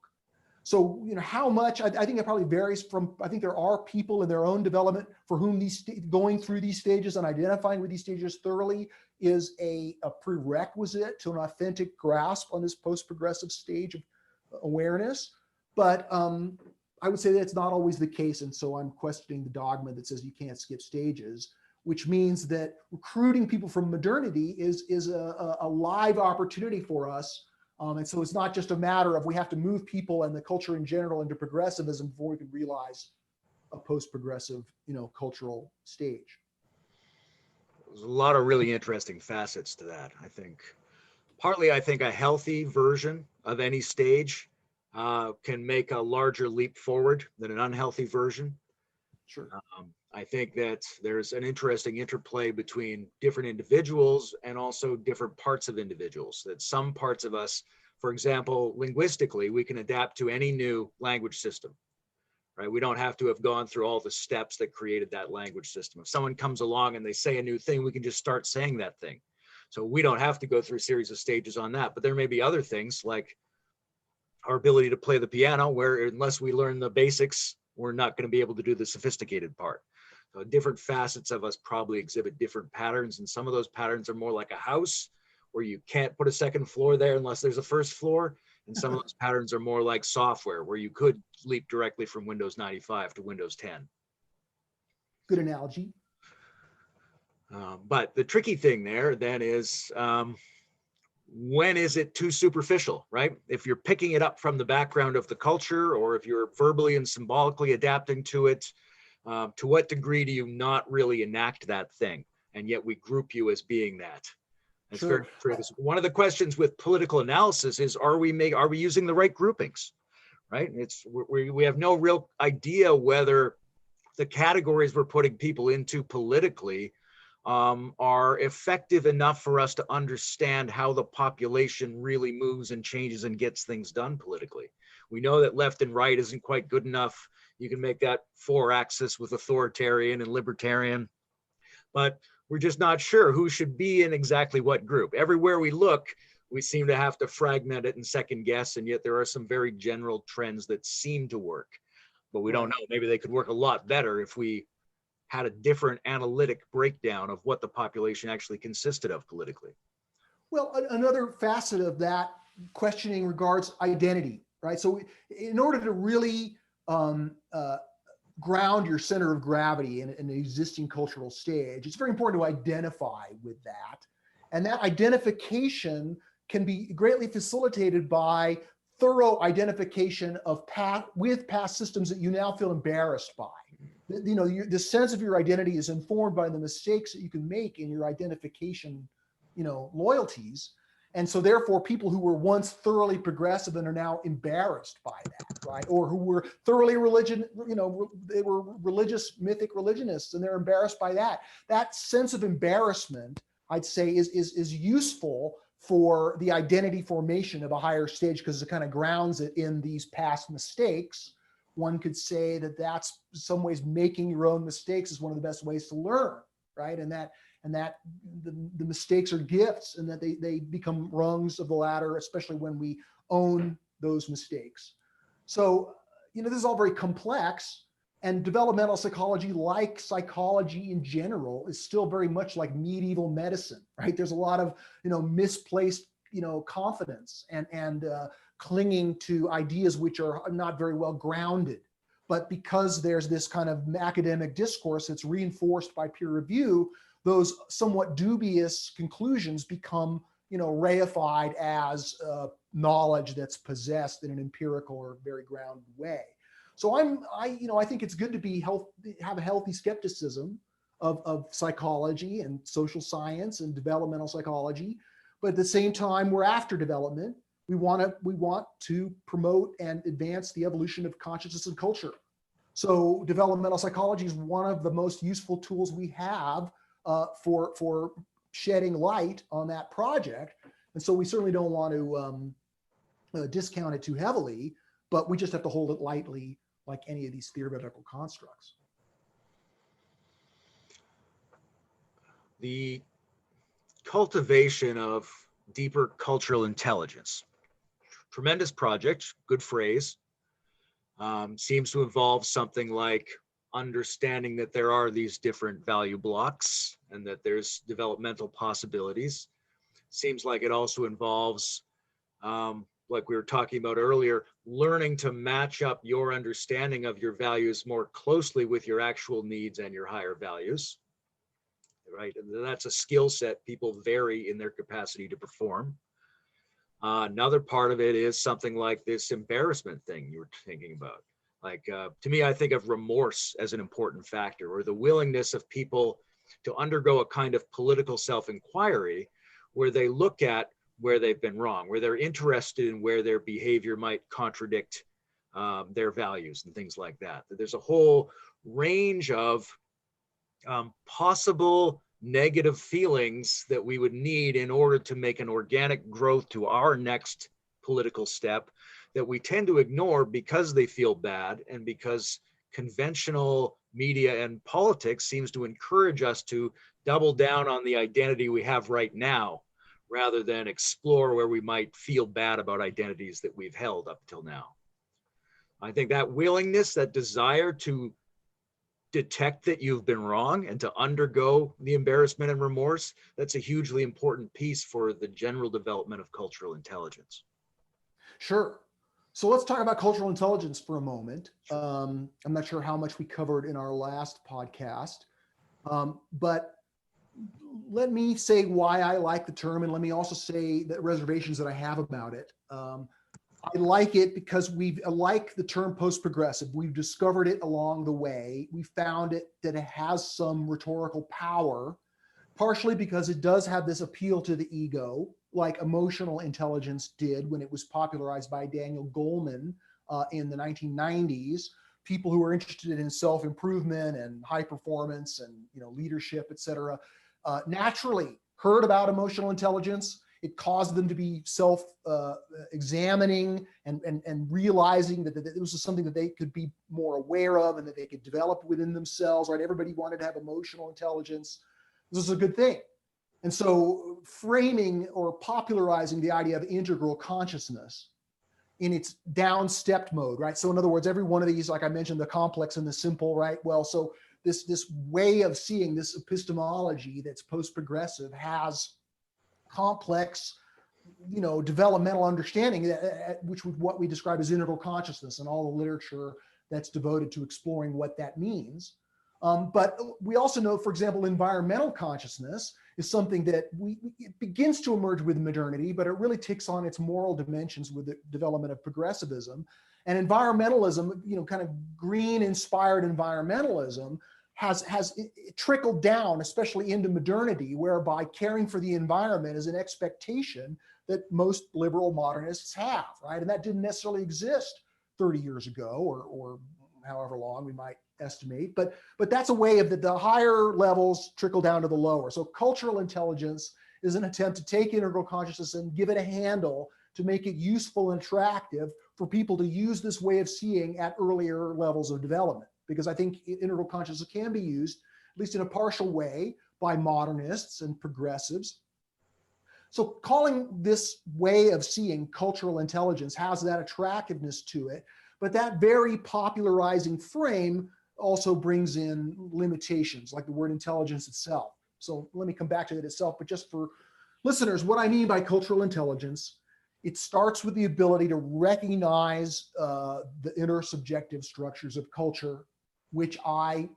So, how much, I think it probably varies from, I think there are people in their own development for whom going through these stages and identifying with these stages thoroughly is a prerequisite to an authentic grasp on this post-progressive stage of awareness. But I would say that it's not always the case. And so I'm questioning the dogma that says you can't skip stages, which means that recruiting people from modernity is a live opportunity for us. And so it's not just a matter of we have to move people and the culture in general into progressivism before we can realize a post-progressive, cultural stage. There's a lot of really interesting facets to that. I think a healthy version of any stage can make a larger leap forward than an unhealthy version. Sure. I think that there's an interesting interplay between different individuals and also different parts of individuals, that some parts of us, for example, linguistically, we can adapt to any new language system, right? We don't have to have gone through all the steps that created that language system. If someone comes along and they say a new thing, we can just start saying that thing. So we don't have to go through a series of stages on that. But there may be other things like our ability to play the piano, where unless we learn the basics, we're not going to be able to do the sophisticated part. So different facets of us probably exhibit different patterns. And some of those patterns are more like a house where you can't put a second floor there unless there's a first floor. And some of those patterns are more like software where you could leap directly from Windows 95 to Windows 10. Good analogy. But the tricky thing there then is when is it too superficial, right? If you're picking it up from the background of the culture, or if you're verbally and symbolically adapting to it, to what degree do you not really enact that thing? And yet we group you as being that. It's Sure. very true. One of the questions with political analysis is, are we using the right groupings, right? We have no real idea whether the categories we're putting people into politically are effective enough for us to understand how the population really moves and changes and gets things done politically. We know that left and right isn't quite good enough. You can make that 4-axis with authoritarian and libertarian, but we're just not sure who should be in exactly what group. Everywhere we look, we seem to have to fragment it and second guess, and yet there are some very general trends that seem to work, but we don't know. Maybe they could work a lot better if we had a different analytic breakdown of what the population actually consisted of politically. Well, another facet of that questioning regards identity, right? So in order to really ground your center of gravity in an existing cultural stage, it's very important to identify with that. And that identification can be greatly facilitated by thorough identification of past systems that you now feel embarrassed by. The sense of your identity is informed by the mistakes that you can make in your identification, loyalties. And so therefore people who were once thoroughly progressive and are now embarrassed by that, right? Or who were thoroughly they were religious, mythic religionists, and they're embarrassed by that. That sense of embarrassment, I'd say, is useful for the identity formation of a higher stage, because it kind of grounds it in these past mistakes. One could say that that's in some ways making your own mistakes is one of the best ways to learn, right? And that the mistakes are gifts, and that they become rungs of the ladder, especially when we own those mistakes. So, this is all very complex, and developmental psychology, like psychology in general, is still very much like medieval medicine, right? There's a lot of, misplaced, confidence and clinging to ideas which are not very well grounded. But because there's this kind of academic discourse that's reinforced by peer review, those somewhat dubious conclusions become, reified as knowledge that's possessed in an empirical or very grounded way. So I think it's good to have a healthy skepticism of psychology and social science and developmental psychology, but at the same time, we're after development. We want to promote and advance the evolution of consciousness and culture. So developmental psychology is one of the most useful tools we have for shedding light on that project. And so we certainly don't want to discount it too heavily, but we just have to hold it lightly, like any of these theoretical constructs. The cultivation of deeper cultural intelligence. Tremendous project, good phrase. Seems to involve something like understanding that there are these different value blocks and that there's developmental possibilities. Seems like it also involves, like we were talking about earlier, learning to match up your understanding of your values more closely with your actual needs and your higher values, right? And that's a skill set people vary in their capacity to perform. Another part of it is something like this embarrassment thing you were thinking about. Like, to me, I think of remorse as an important factor, or the willingness of people to undergo a kind of political self-inquiry where they look at where they've been wrong, where they're interested in where their behavior might contradict their values and things like that. There's a whole range of possible negative feelings that we would need in order to make an organic growth to our next political step that we tend to ignore because they feel bad and because conventional media and politics seems to encourage us to double down on the identity we have right now rather than explore where we might feel bad about identities that we've held up till now. I think that willingness, that desire to detect that you've been wrong and to undergo the embarrassment and remorse, that's a hugely important piece for the general development of cultural intelligence. Sure. So let's talk about cultural intelligence for a moment. I'm not sure how much we covered in our last podcast, but let me say why I like the term, and let me also say the reservations that I have about it. I like it because like the term post-progressive, we've discovered it along the way. We found that it has some rhetorical power, partially because it does have this appeal to the ego, like emotional intelligence did when it was popularized by Daniel Goleman in the 1990s. People who were interested in self-improvement and high performance and leadership, et cetera, naturally heard about emotional intelligence. It caused them to be self-examining and realizing that this was something that they could be more aware of and that they could develop within themselves, right? Everybody wanted to have emotional intelligence. This is a good thing. And so framing or popularizing the idea of integral consciousness in its down-stepped mode, right? So in other words, every one of these, like I mentioned, the complex and the simple, right? Well, so this way of seeing, this epistemology that's post-progressive has complex, developmental understanding, which would what we describe as integral consciousness and all the literature that's devoted to exploring what that means. But we also know, for example, environmental consciousness is something that it begins to emerge with modernity, but it really takes on its moral dimensions with the development of progressivism. And environmentalism, kind of green-inspired environmentalism, has trickled down, especially into modernity, whereby caring for the environment is an expectation that most liberal modernists have, right? And that didn't necessarily exist 30 years ago or however long we might estimate, but that's a way of the higher levels trickle down to the lower. So cultural intelligence is an attempt to take integral consciousness and give it a handle to make it useful and attractive for people to use this way of seeing at earlier levels of development. Because I think integral consciousness can be used, at least in a partial way, by modernists and progressives. So calling this way of seeing cultural intelligence has that attractiveness to it, But that very popularizing frame also brings in limitations, like the word intelligence itself. So let me come back to that itself, but just for listeners, what I mean by cultural intelligence, it starts with the ability to recognize the intersubjective structures of culture, which I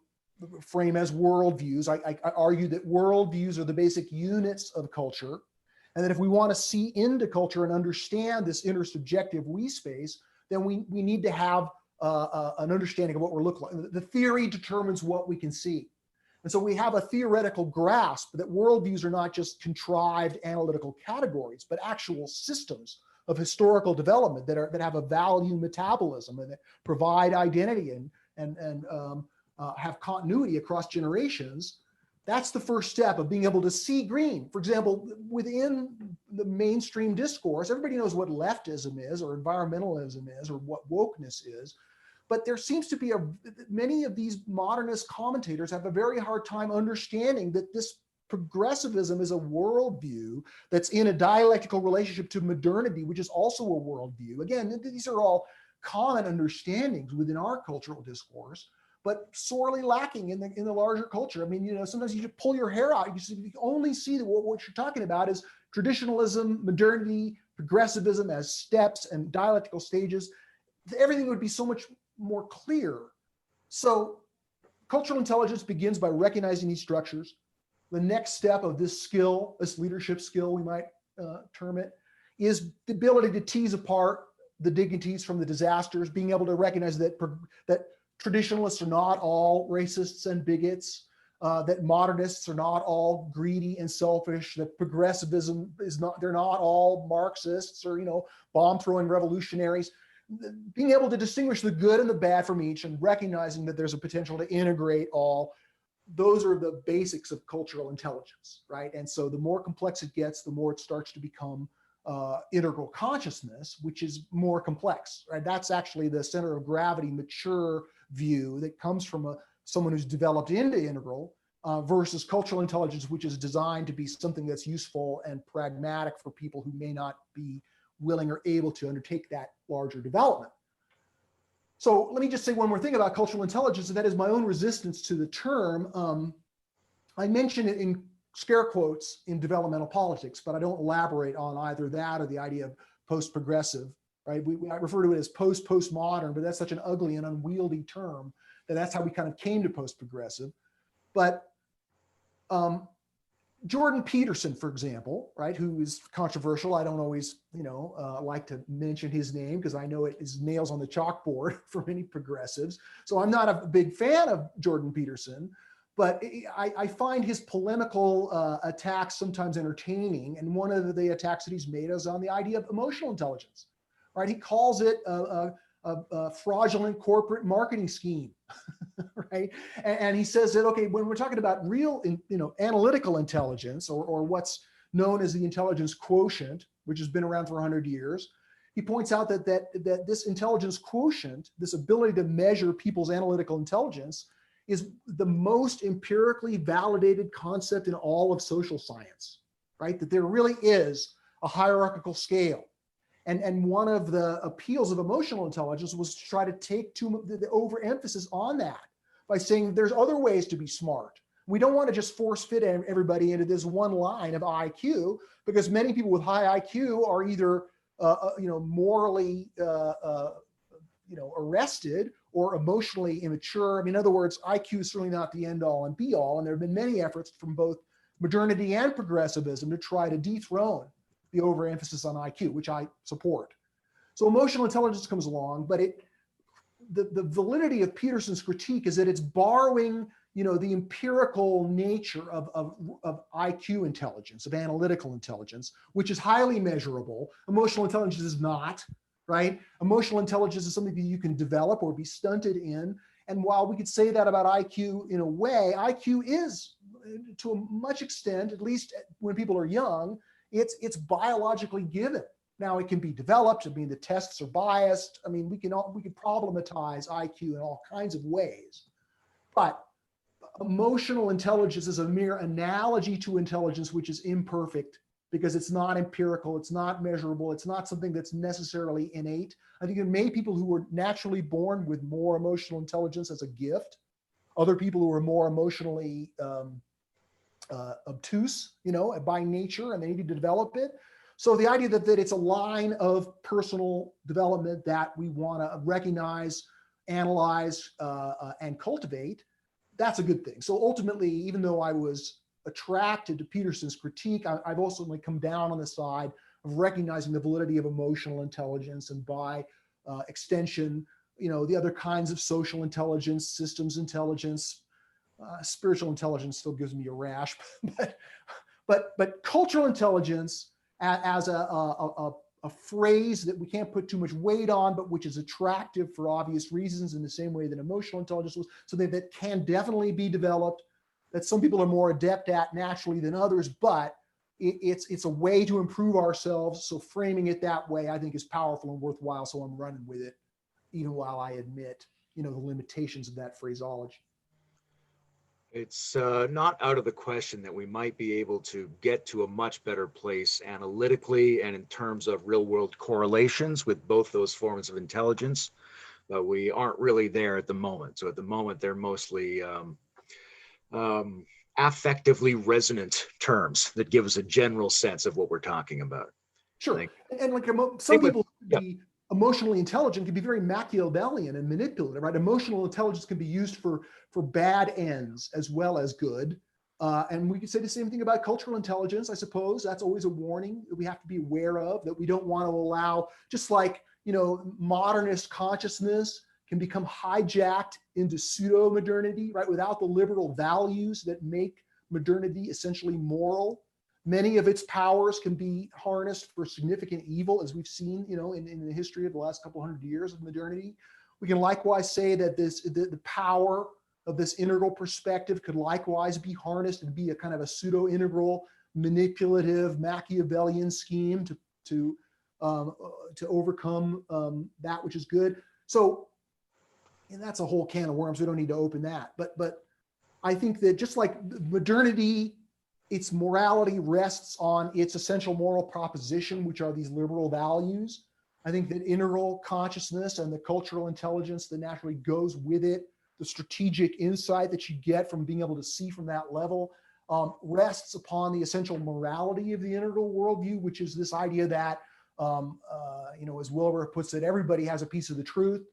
frame as worldviews. I argue that worldviews are the basic units of culture, and that if we want to see into culture and understand this intersubjective we space, then we need to have an understanding of what we're looking like. The theory determines what we can see. And so we have a theoretical grasp that worldviews are not just contrived analytical categories, but actual systems of historical development that have a value metabolism and that provide identity and have continuity across generations. That's the first step of being able to see green. For example, within the mainstream discourse, everybody knows what leftism is or environmentalism is or what wokeness is. But there seems to be many of these modernist commentators have a very hard time understanding that this progressivism is a worldview that's in a dialectical relationship to modernity, which is also a worldview. Again, these are all common understandings within our cultural discourse, but sorely lacking in the larger culture. I mean, sometimes you just pull your hair out. You only see that what you're talking about is traditionalism, modernity, progressivism as steps and dialectical stages. Everything would be so much more clear. So cultural intelligence begins by recognizing these structures. The next step of this skill, this leadership skill, we might term it, is the ability to tease apart the dignities from the disasters, being able to recognize that traditionalists are not all racists and bigots, that modernists are not all greedy and selfish, that progressivism is not, they're not all Marxists or, bomb-throwing revolutionaries. Being able to distinguish the good and the bad from each and recognizing that there's a potential to integrate all, those are the basics of cultural intelligence, right? And so the more complex it gets, the more it starts to become integral consciousness, which is more complex, right? That's actually the center of gravity, mature view that comes from someone who's developed into integral versus cultural intelligence, which is designed to be something that's useful and pragmatic for people who may not be willing or able to undertake that larger development. So let me just say one more thing about cultural intelligence, and that is my own resistance to the term. I mention it in scare quotes in Developmental Politics, but I don't elaborate on either that or the idea of post-progressive, right? I refer to it as postmodern, but that's such an ugly and unwieldy term that's how we kind of came to post-progressive. But Jordan Peterson, for example, right, who is controversial. I don't always, like to mention his name because I know it is nails on the chalkboard for many progressives. So I'm not a big fan of Jordan Peterson, but I find his polemical attacks sometimes entertaining. And one of the attacks that he's made is on the idea of emotional intelligence, right? He calls it a fraudulent corporate marketing scheme. Right? And he says that, okay, when we're talking about real, analytical intelligence or what's known as the intelligence quotient, which has been around for 100 years, he points out that this intelligence quotient, this ability to measure people's analytical intelligence, is the most empirically validated concept in all of social science, right? That there really is a hierarchical scale. And one of the appeals of emotional intelligence was to try to take the overemphasis on that by saying there's other ways to be smart. We don't want to just force fit everybody into this one line of IQ, because many people with high IQ are either morally arrested or emotionally immature. I mean, in other words, IQ is certainly not the end all and be all. And there have been many efforts from both modernity and progressivism to try to dethrone the overemphasis on IQ, which I support. So emotional intelligence comes along, but the validity of Peterson's critique is that it's borrowing, the empirical nature of IQ intelligence, of analytical intelligence, which is highly measurable. Emotional intelligence is not, right? Emotional intelligence is something that you can develop or be stunted in. And while we could say that about IQ in a way, IQ is, to a much extent, at least when people are young, it's biologically given. Now it can be developed. I mean, the tests are biased. I mean, we can problematize IQ in all kinds of ways. But emotional intelligence is a mere analogy to intelligence, which is imperfect because it's not empirical, it's not measurable, it's not something that's necessarily innate. I think there are many people who were naturally born with more emotional intelligence as a gift, other people who are more emotionally obtuse, by nature, and they need to develop it. So the idea that it's a line of personal development that we want to recognize, analyze, and cultivate, that's a good thing. So ultimately, even though I was attracted to Peterson's critique, I've also come down on the side of recognizing the validity of emotional intelligence, and by extension, the other kinds of social intelligence, systems intelligence, spiritual intelligence still gives me a rash, but cultural intelligence as a phrase that we can't put too much weight on, but which is attractive for obvious reasons, in the same way that emotional intelligence was, so that can definitely be developed, that some people are more adept at naturally than others, but it's a way to improve ourselves. So framing it that way, I think, is powerful and worthwhile. So I'm running with it, even while I admit, the limitations of that phraseology. It's not out of the question that we might be able to get to a much better place analytically and in terms of real world correlations with both those forms of intelligence, but we aren't really there at the moment. So at the moment, they're mostly affectively resonant terms that give us a general sense of what we're talking about. Sure. And like some people yeah. be emotionally intelligent, can be very Machiavellian and manipulative, right? Emotional intelligence can be used for bad ends as well as good. And we could say the same thing about cultural intelligence, I suppose. That's always a warning that we have to be aware of, that we don't want to allow, just like, modernist consciousness can become hijacked into pseudo-modernity, right? Without the liberal values that make modernity essentially moral. Many of its powers can be harnessed for significant evil, as we've seen, in the history of the last couple hundred years of modernity. We can likewise say that the power of this integral perspective could likewise be harnessed and be a kind of a pseudo-integral, manipulative, Machiavellian scheme to overcome that which is good. So, and that's a whole can of worms. We don't need to open that. But I think that just like modernity, its morality rests on its essential moral proposition, which are these liberal values. I think that integral consciousness and the cultural intelligence that naturally goes with it, the strategic insight that you get from being able to see from that level, rests upon the essential morality of the integral worldview, which is this idea that, as Wilbur puts it, everybody has a piece of the truth,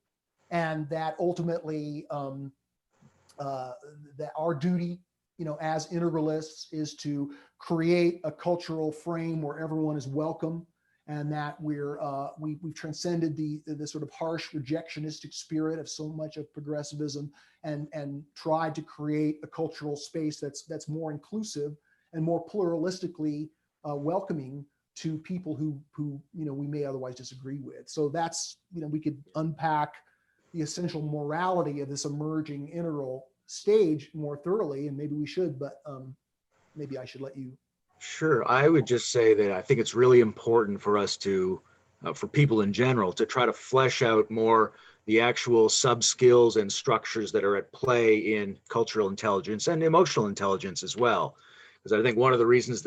and that ultimately that our duty, as integralists, is to create a cultural frame where everyone is welcome, and that we've transcended the sort of harsh rejectionistic spirit of so much of progressivism, and tried to create a cultural space that's more inclusive and more pluralistically welcoming to people who we may otherwise disagree with. So that's, we could unpack the essential morality of this emerging integral stage more thoroughly, and maybe we should, but maybe I should let you. Sure. I would just say that I think it's really important for us to, for people in general, to try to flesh out more the actual sub-skills and structures that are at play in cultural intelligence and emotional intelligence as well. Because I think one of the reasons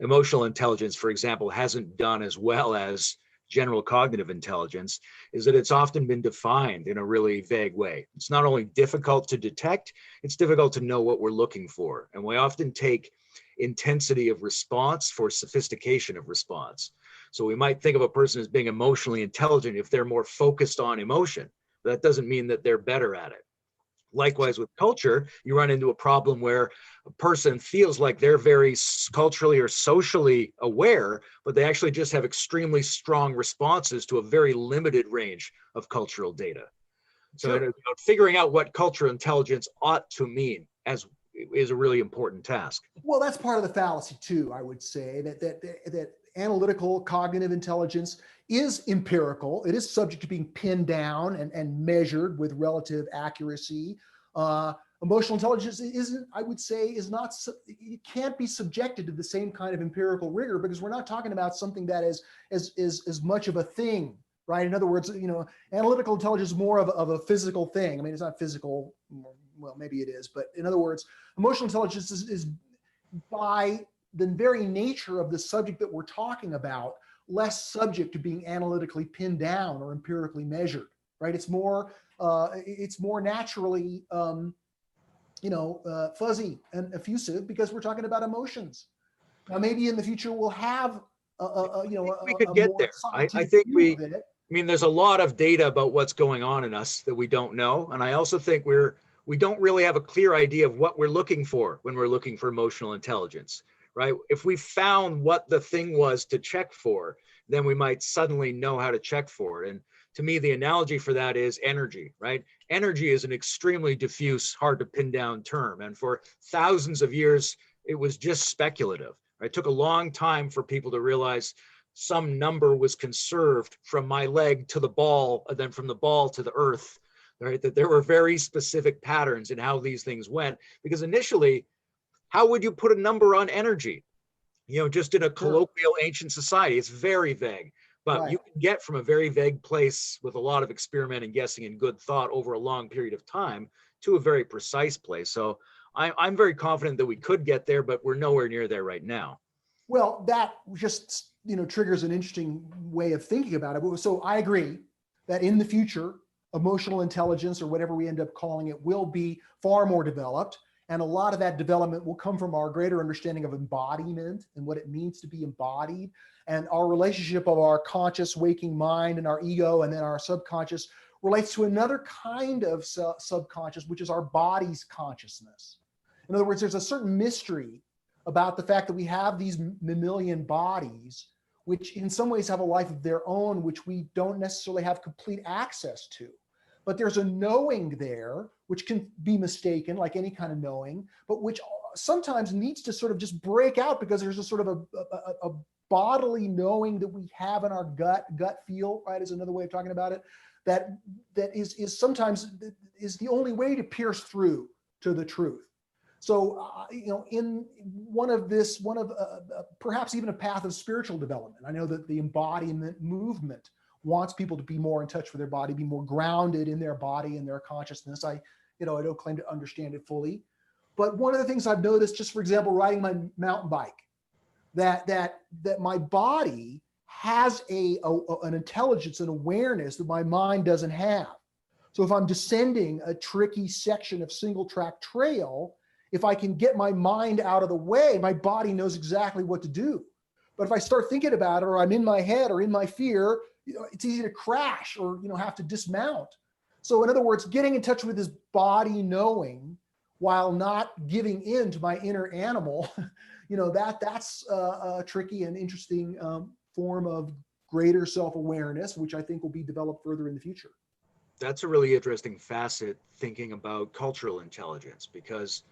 emotional intelligence, for example, hasn't done as well as general cognitive intelligence is that it's often been defined in a really vague way. It's not only difficult to detect, it's difficult to know what we're looking for. And we often take intensity of response for sophistication of response. So we might think of a person as being emotionally intelligent if they're more focused on emotion. But that doesn't mean that they're better at it. Likewise, with culture, you run into a problem where a person feels like they're very culturally or socially aware, but they actually just have extremely strong responses to a very limited range of cultural data. So sure. Figuring out what cultural intelligence ought to mean is a really important task. Well, that's part of the fallacy too, I would say, that analytical cognitive intelligence is empirical. It is subject to being pinned down and measured with relative accuracy. Emotional intelligence isn't, I would say, is not, it can't be subjected to the same kind of empirical rigor, because we're not talking about something that is as much of a thing, right? In other words, analytical intelligence is more of a physical thing. I mean, it's not physical, well, maybe it is, but in other words, emotional intelligence is by the very nature of the subject that we're talking about less subject to being analytically pinned down or empirically measured, right? It's more naturally, fuzzy and effusive because we're talking about emotions. Now, maybe in the future we'll have we could get more there. I scientific think view of it. I mean, there's a lot of data about what's going on in us that we don't know. And I also think we don't really have a clear idea of what we're looking for when we're looking for emotional intelligence, right? If we found what the thing was to check for, then we might suddenly know how to check for it. And to me, the analogy for that is energy, right? Energy is an extremely diffuse, hard to pin down term. And for thousands of years, it was just speculative. It took a long time for people to realize some number was conserved from my leg to the ball, and then from the ball to the earth, right? That there were very specific patterns in how these things went. Because initially, how would you put a number on energy? Just in a colloquial ancient society, it's very vague. But Right. you can get from a very vague place with a lot of experimenting, guessing, and good thought over a long period of time to a very precise place. So I'm very confident that we could get there, but we're nowhere near there right now. Well, that just triggers an interesting way of thinking about it. So I agree that in the future, emotional intelligence, or whatever we end up calling it, will be far more developed. And a lot of that development will come from our greater understanding of embodiment and what it means to be embodied, and our relationship of our conscious waking mind and our ego, and then our subconscious relates to another kind of subconscious, which is our body's consciousness. In other words, there's a certain mystery about the fact that we have these mammalian bodies, which in some ways have a life of their own, which we don't necessarily have complete access to. But there's a knowing there, which can be mistaken, like any kind of knowing, but which sometimes needs to sort of just break out because there's a sort of a bodily knowing that we have in our gut feel, right, is another way of talking about it, that is sometimes is the only way to pierce through to the truth. So, in one of perhaps even a path of spiritual development, I know that the embodiment movement wants people to be more in touch with their body, be more grounded in their body and their consciousness. I don't claim to understand it fully, but one of the things I've noticed, just for example, riding my mountain bike, that my body has an intelligence and awareness that my mind doesn't have. So if I'm descending a tricky section of single track trail, if I can get my mind out of the way, my body knows exactly what to do. But if I start thinking about it, or I'm in my head or in my fear, it's easy to crash or have to dismount. So in other words, getting in touch with this body knowing while not giving in to my inner animal, that's a tricky and interesting form of greater self-awareness, which I think will be developed further in the future. That's a really interesting facet, thinking about cultural intelligence, because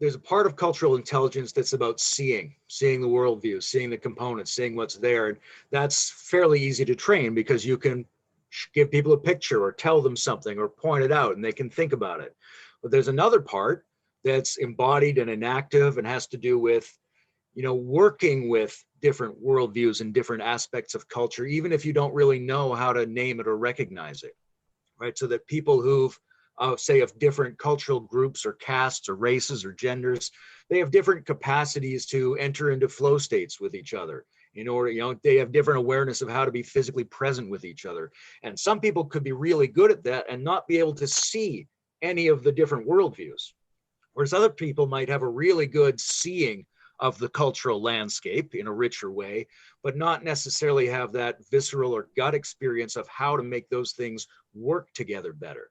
there's a part of cultural intelligence that's about seeing the worldview, seeing the components, seeing what's there. And that's fairly easy to train because you can give people a picture or tell them something or point it out and they can think about it. But there's another part that's embodied and inactive and has to do with, working with different worldviews and different aspects of culture, even if you don't really know how to name it or recognize it, right? So that people who've say of different cultural groups or castes or races or genders, they have different capacities to enter into flow states with each other. In order, they have different awareness of how to be physically present with each other. And some people could be really good at that and not be able to see any of the different worldviews. Whereas other people might have a really good seeing of the cultural landscape in a richer way, but not necessarily have that visceral or gut experience of how to make those things work together better.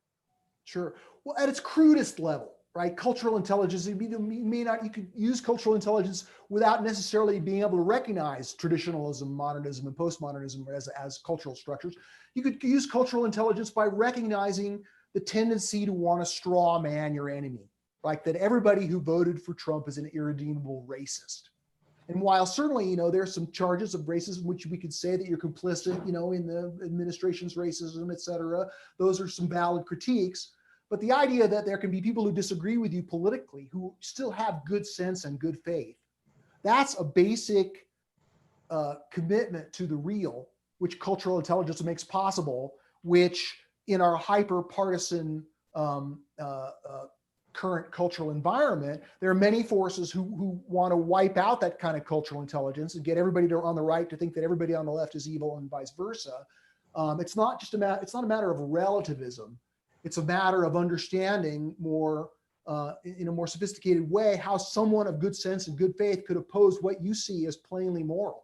Sure. Well, at its crudest level, right? Cultural intelligence, you could use cultural intelligence without necessarily being able to recognize traditionalism, modernism, and postmodernism as cultural structures. You could use cultural intelligence by recognizing the tendency to want to straw man your enemy, like that everybody who voted for Trump is an irredeemable racist. And while certainly, there's some charges of racism, which we could say that you're complicit, in the administration's racism, et cetera, those are some valid critiques. But the idea that there can be people who disagree with you politically, who still have good sense and good faith, that's a basic commitment to the real, which cultural intelligence makes possible, which in our hyper-partisan current cultural environment, there are many forces who want to wipe out that kind of cultural intelligence and get everybody on the right to think that everybody on the left is evil and vice versa. It's not a matter of relativism. It's a matter of understanding more in a more sophisticated way how someone of good sense and good faith could oppose what you see as plainly moral.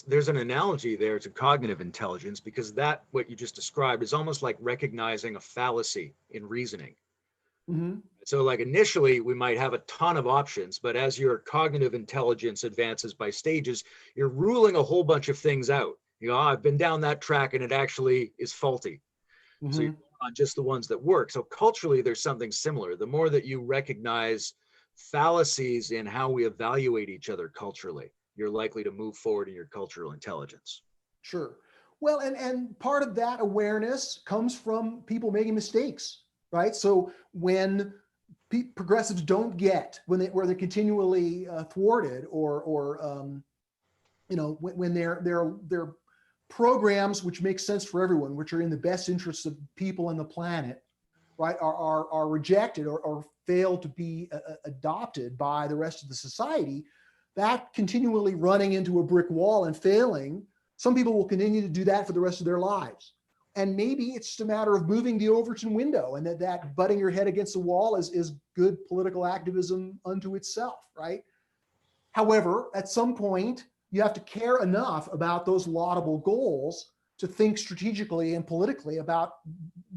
There's an analogy there to cognitive intelligence, because that, what you just described, is almost like recognizing a fallacy in reasoning. Mm-hmm. So like initially we might have a ton of options, but as your cognitive intelligence advances by stages, you're ruling a whole bunch of things out. I've been down that track and it actually is faulty. Mm-hmm. So you're on just the ones that work. So culturally, there's something similar. The more that you recognize fallacies in how we evaluate each other culturally, you're likely to move forward in your cultural intelligence. Sure. Well, and part of that awareness comes from people making mistakes, right? So when progressives don't get, where they're continually thwarted, or when their programs, which make sense for everyone, which are in the best interests of people and the planet, right, are rejected or fail to be adopted by the rest of the society, that continually running into a brick wall and failing, some people will continue to do that for the rest of their lives. And maybe it's just a matter of moving the Overton window, and that butting your head against the wall is good political activism unto itself, right? However, at some point, you have to care enough about those laudable goals to think strategically and politically about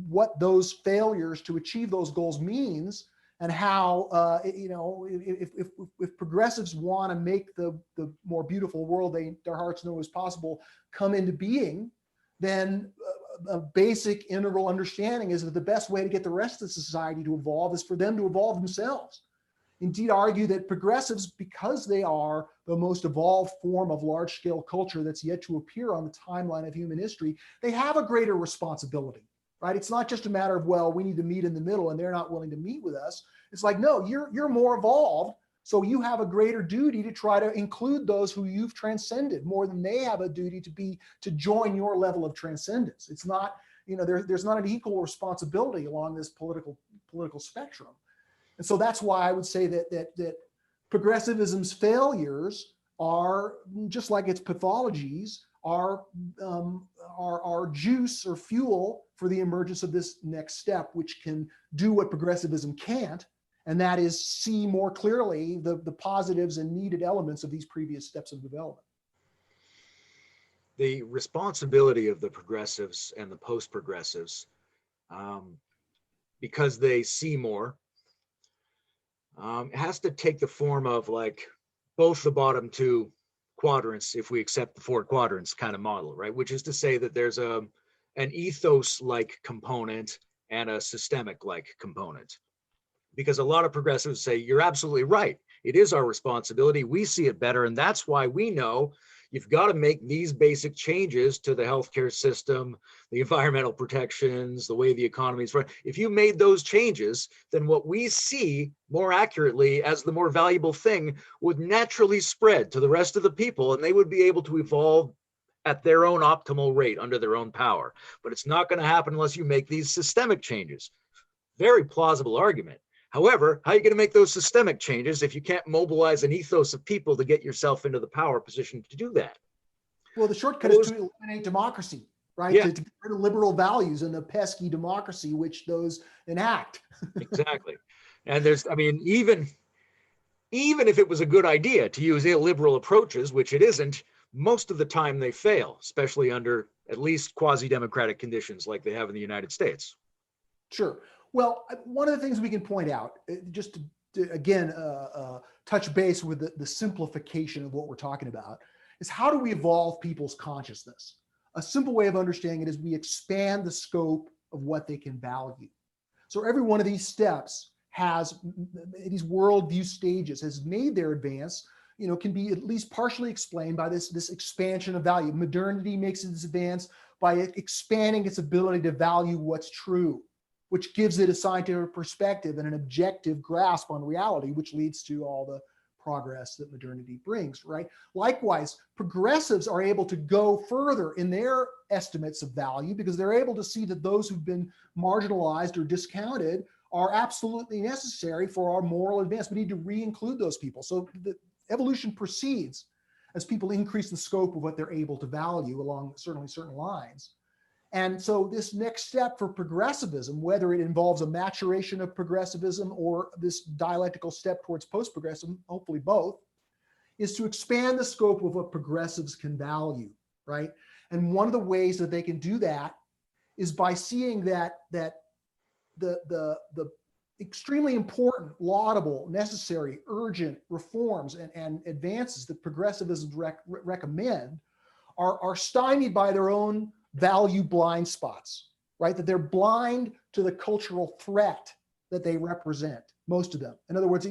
what those failures to achieve those goals means, and how, if progressives want to make the more beautiful world their hearts know is possible come into being, then a basic integral understanding is that the best way to get the rest of the society to evolve is for them to evolve themselves. Indeed, argue that progressives, because they are the most evolved form of large-scale culture that's yet to appear on the timeline of human history, they have a greater responsibility, right? It's not just a matter of, well, we need to meet in the middle and they're not willing to meet with us. It's like, no, you're more evolved, so you have a greater duty to try to include those who you've transcended more than they have a duty to join your level of transcendence. It's not, there's not an equal responsibility along this political spectrum. And so that's why I would say that progressivism's failures are, just like its pathologies, are juice or fuel for the emergence of this next step, which can do what progressivism can't, and that is see more clearly the positives and needed elements of these previous steps of development. The responsibility of the progressives and the post-progressives, because they see more, it has to take the form of like both the bottom two quadrants, if we accept the four quadrants kind of model, right? Which is to say that there's an ethos-like component and a systemic-like component. Because a lot of progressives say, you're absolutely right. It is our responsibility. We see it better. And that's why we know you've got to make these basic changes to the healthcare system, the environmental protections, the way the economy is run. If you made those changes, then what we see more accurately as the more valuable thing would naturally spread to the rest of the people, and they would be able to evolve at their own optimal rate under their own power. But it's not going to happen unless you make these systemic changes. Very plausible argument. However, how are you going to make those systemic changes if you can't mobilize an ethos of people to get yourself into the power position to do that? Well, the shortcut is to eliminate democracy, right? Yeah. To get rid of liberal values and the pesky democracy which those enact. Exactly. And even if it was a good idea to use illiberal approaches, which it isn't, most of the time they fail, especially under at least quasi-democratic conditions like they have in the United States. Sure. Well, one of the things we can point out, just to again, touch base with the simplification of what we're talking about, is how do we evolve people's consciousness? A simple way of understanding it is we expand the scope of what they can value. So every one of these steps has, these worldview stages, has made their advance, can be at least partially explained by this expansion of value. Modernity makes its advance by expanding its ability to value what's true, which gives it a scientific perspective and an objective grasp on reality, which leads to all the progress that modernity brings, right? Likewise, progressives are able to go further in their estimates of value because they're able to see that those who've been marginalized or discounted are absolutely necessary for our moral advance. We need to re-include those people. So the evolution proceeds as people increase the scope of what they're able to value along certainly certain lines. And so this next step for progressivism, whether it involves a maturation of progressivism or this dialectical step towards post-progressivism, hopefully both, is to expand the scope of what progressives can value, right? And one of the ways that they can do that is by seeing that the extremely important, laudable, necessary, urgent reforms and advances that progressivism recommend are stymied by their own value blind spots, right? That they're blind to the cultural threat that they represent, most of them. In other words,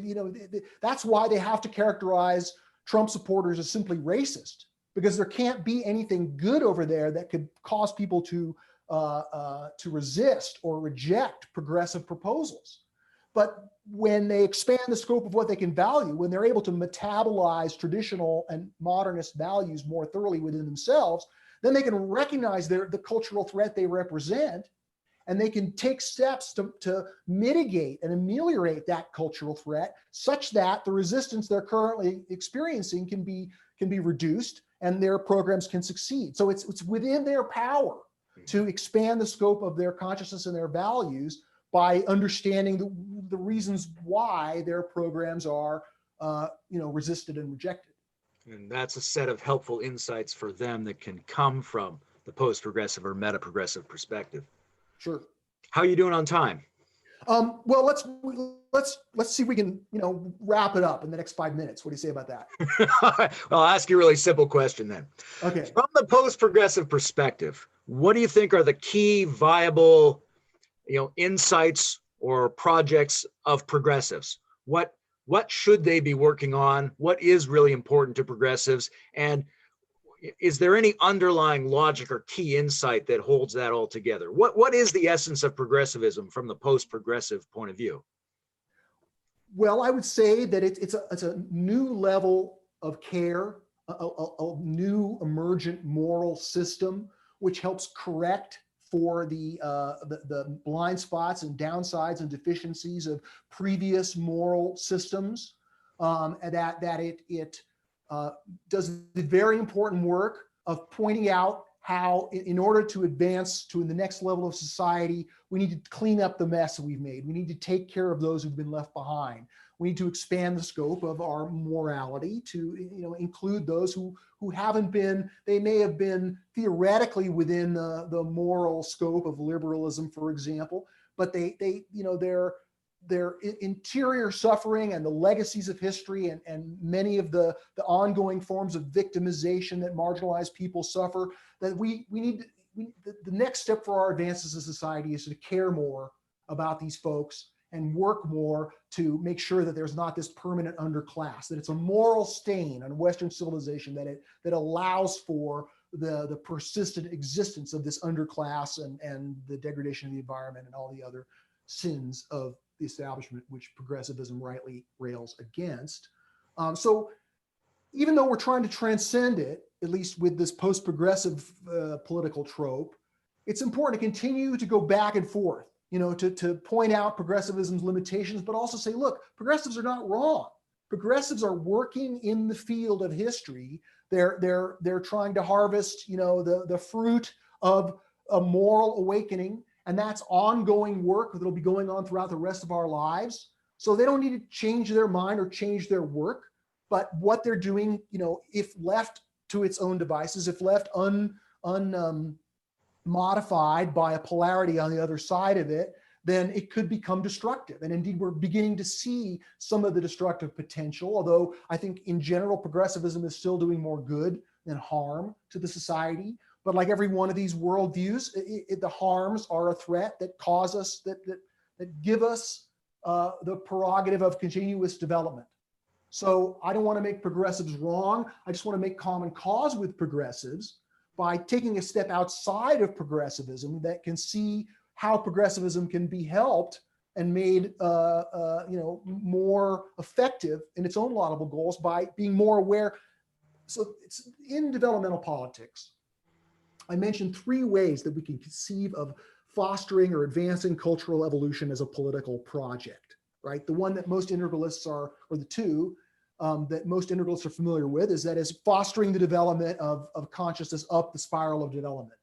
that's why they have to characterize Trump supporters as simply racist, because there can't be anything good over there that could cause people to resist or reject progressive proposals. But when they expand the scope of what they can value, when they're able to metabolize traditional and modernist values more thoroughly within themselves, then they can recognize the cultural threat they represent, and they can take steps to mitigate and ameliorate that cultural threat such that the resistance they're currently experiencing can be reduced and their programs can succeed. So it's within their power to expand the scope of their consciousness and their values by understanding the reasons why their programs are resisted and rejected. And that's a set of helpful insights for them that can come from the post-progressive or meta-progressive perspective. Sure. How are you doing on time? Well, let's see if we can wrap it up in the next 5 minutes. What do you say about that? Well, I'll ask you a really simple question then. Okay. From the post-progressive perspective, what do you think are the key viable, insights or projects of progressives? What should they be working on? What is really important to progressives? And is there any underlying logic or key insight that holds that all together? What is the essence of progressivism from the post-progressive point of view? Well, I would say that it's a new level of care, a new emergent moral system, which helps correct for the blind spots and downsides and deficiencies of previous moral systems, and that it does the very important work of pointing out how, in order to advance to the next level of society, we need to clean up the mess we've made. We need to take care of those who've been left behind. We need to expand the scope of our morality to include those who haven't been, they may have been theoretically within the moral scope of liberalism, for example, but their interior suffering and the legacies of history and many of the ongoing forms of victimization that marginalized people suffer, that the next step for our advances as a society is to care more about these folks and work more to make sure that there's not this permanent underclass, that it's a moral stain on Western civilization, that allows for the persistent existence of this underclass and the degradation of the environment and all the other sins of the establishment, which progressivism rightly rails against. So even though we're trying to transcend it, at least with this post-progressive political trope, it's important to continue to go back and forth, to point out progressivism's limitations, but also say, look, progressives are not wrong. Progressives are working in the field of history. They're trying to harvest, the fruit of a moral awakening. And that's ongoing work that'll be going on throughout the rest of our lives. So they don't need to change their mind or change their work. But what they're doing, if left to its own devices, if left unmodified by a polarity on the other side of it, then it could become destructive. And indeed, we're beginning to see some of the destructive potential, although I think in general, progressivism is still doing more good than harm to the society. But like every one of these worldviews, the harms are a threat that cause us, that give us the prerogative of continuous development. So I don't want to make progressives wrong. I just want to make common cause with progressives by taking a step outside of progressivism that can see how progressivism can be helped and made more effective in its own laudable goals by being more aware. So it's in developmental politics. I mentioned 3 ways that we can conceive of fostering or advancing cultural evolution as a political project, right? The one that most integralists are, or the two that most integralists are familiar with, is that is fostering the development of consciousness up the spiral of development.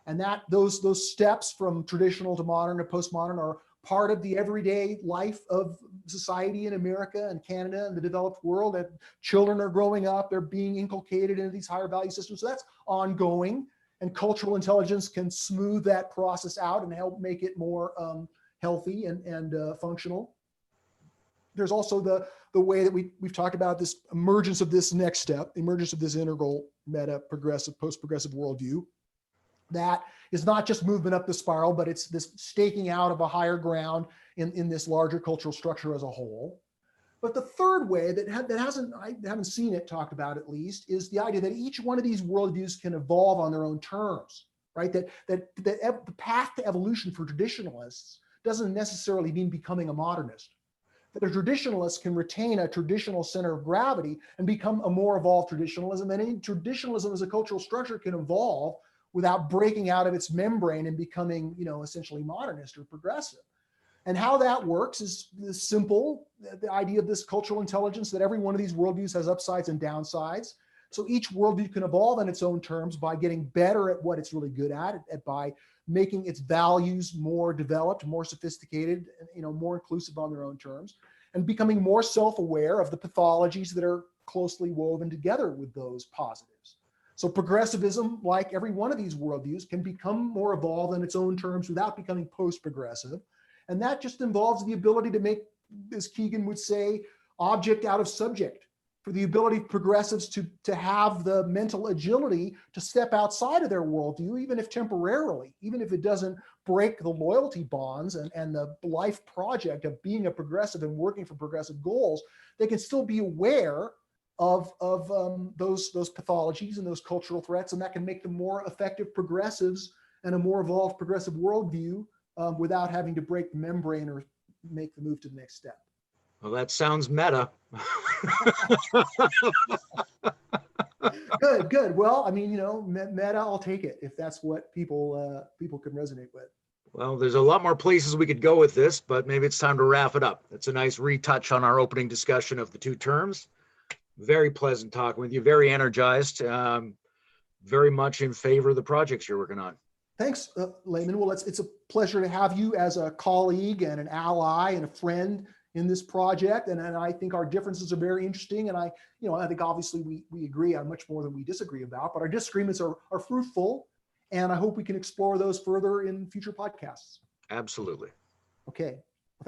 And that those steps from traditional to modern to postmodern are part of the everyday life of society in America and Canada and the developed world. That children are growing up, they're being inculcated into these higher value systems. So that's ongoing, and cultural intelligence can smooth that process out and help make it more healthy and functional. There's also the way that we've talked about this emergence of this next step, emergence of this integral meta progressive, post-progressive worldview. That is not just movement up the spiral, but it's this staking out of a higher ground in this larger cultural structure as a whole. But the third way that I haven't seen it talked about, at least, is the idea that each one of these worldviews can evolve on their own terms, right? That the path to evolution for traditionalists doesn't necessarily mean becoming a modernist. That a traditionalist can retain a traditional center of gravity and become a more evolved traditionalism. And any traditionalism as a cultural structure can evolve without breaking out of its membrane and becoming, essentially modernist or progressive. And how that works is simple. The idea of this cultural intelligence, that every one of these worldviews has upsides and downsides. So each worldview can evolve on its own terms by getting better at what it's really good at by making its values more developed, more sophisticated, more inclusive on their own terms, and becoming more self-aware of the pathologies that are closely woven together with those positives. So progressivism, like every one of these worldviews, can become more evolved on its own terms without becoming post-progressive. And that just involves the ability to make, as Keegan would say, object out of subject, for the ability of progressives to have the mental agility to step outside of their worldview, even if temporarily, even if it doesn't break the loyalty bonds and the life project of being a progressive and working for progressive goals. They can still be aware of those pathologies and those cultural threats, and that can make them more effective progressives and a more evolved progressive worldview without having to break the membrane or make the move to the next step. Well, that sounds meta. Good. Well, I mean, meta, I'll take it if that's what people can resonate with. Well, there's a lot more places we could go with this, but maybe it's time to wrap it up. It's a nice retouch on our opening discussion of the two terms. Very pleasant talking with you, very energized, very much in favor of the projects you're working on. Thanks, Layman. Well, it's a pleasure to have you as a colleague and an ally and a friend in this project. And I think our differences are very interesting. And I think obviously we agree on much more than we disagree about, but our disagreements are fruitful. And I hope we can explore those further in future podcasts. Absolutely. Okay.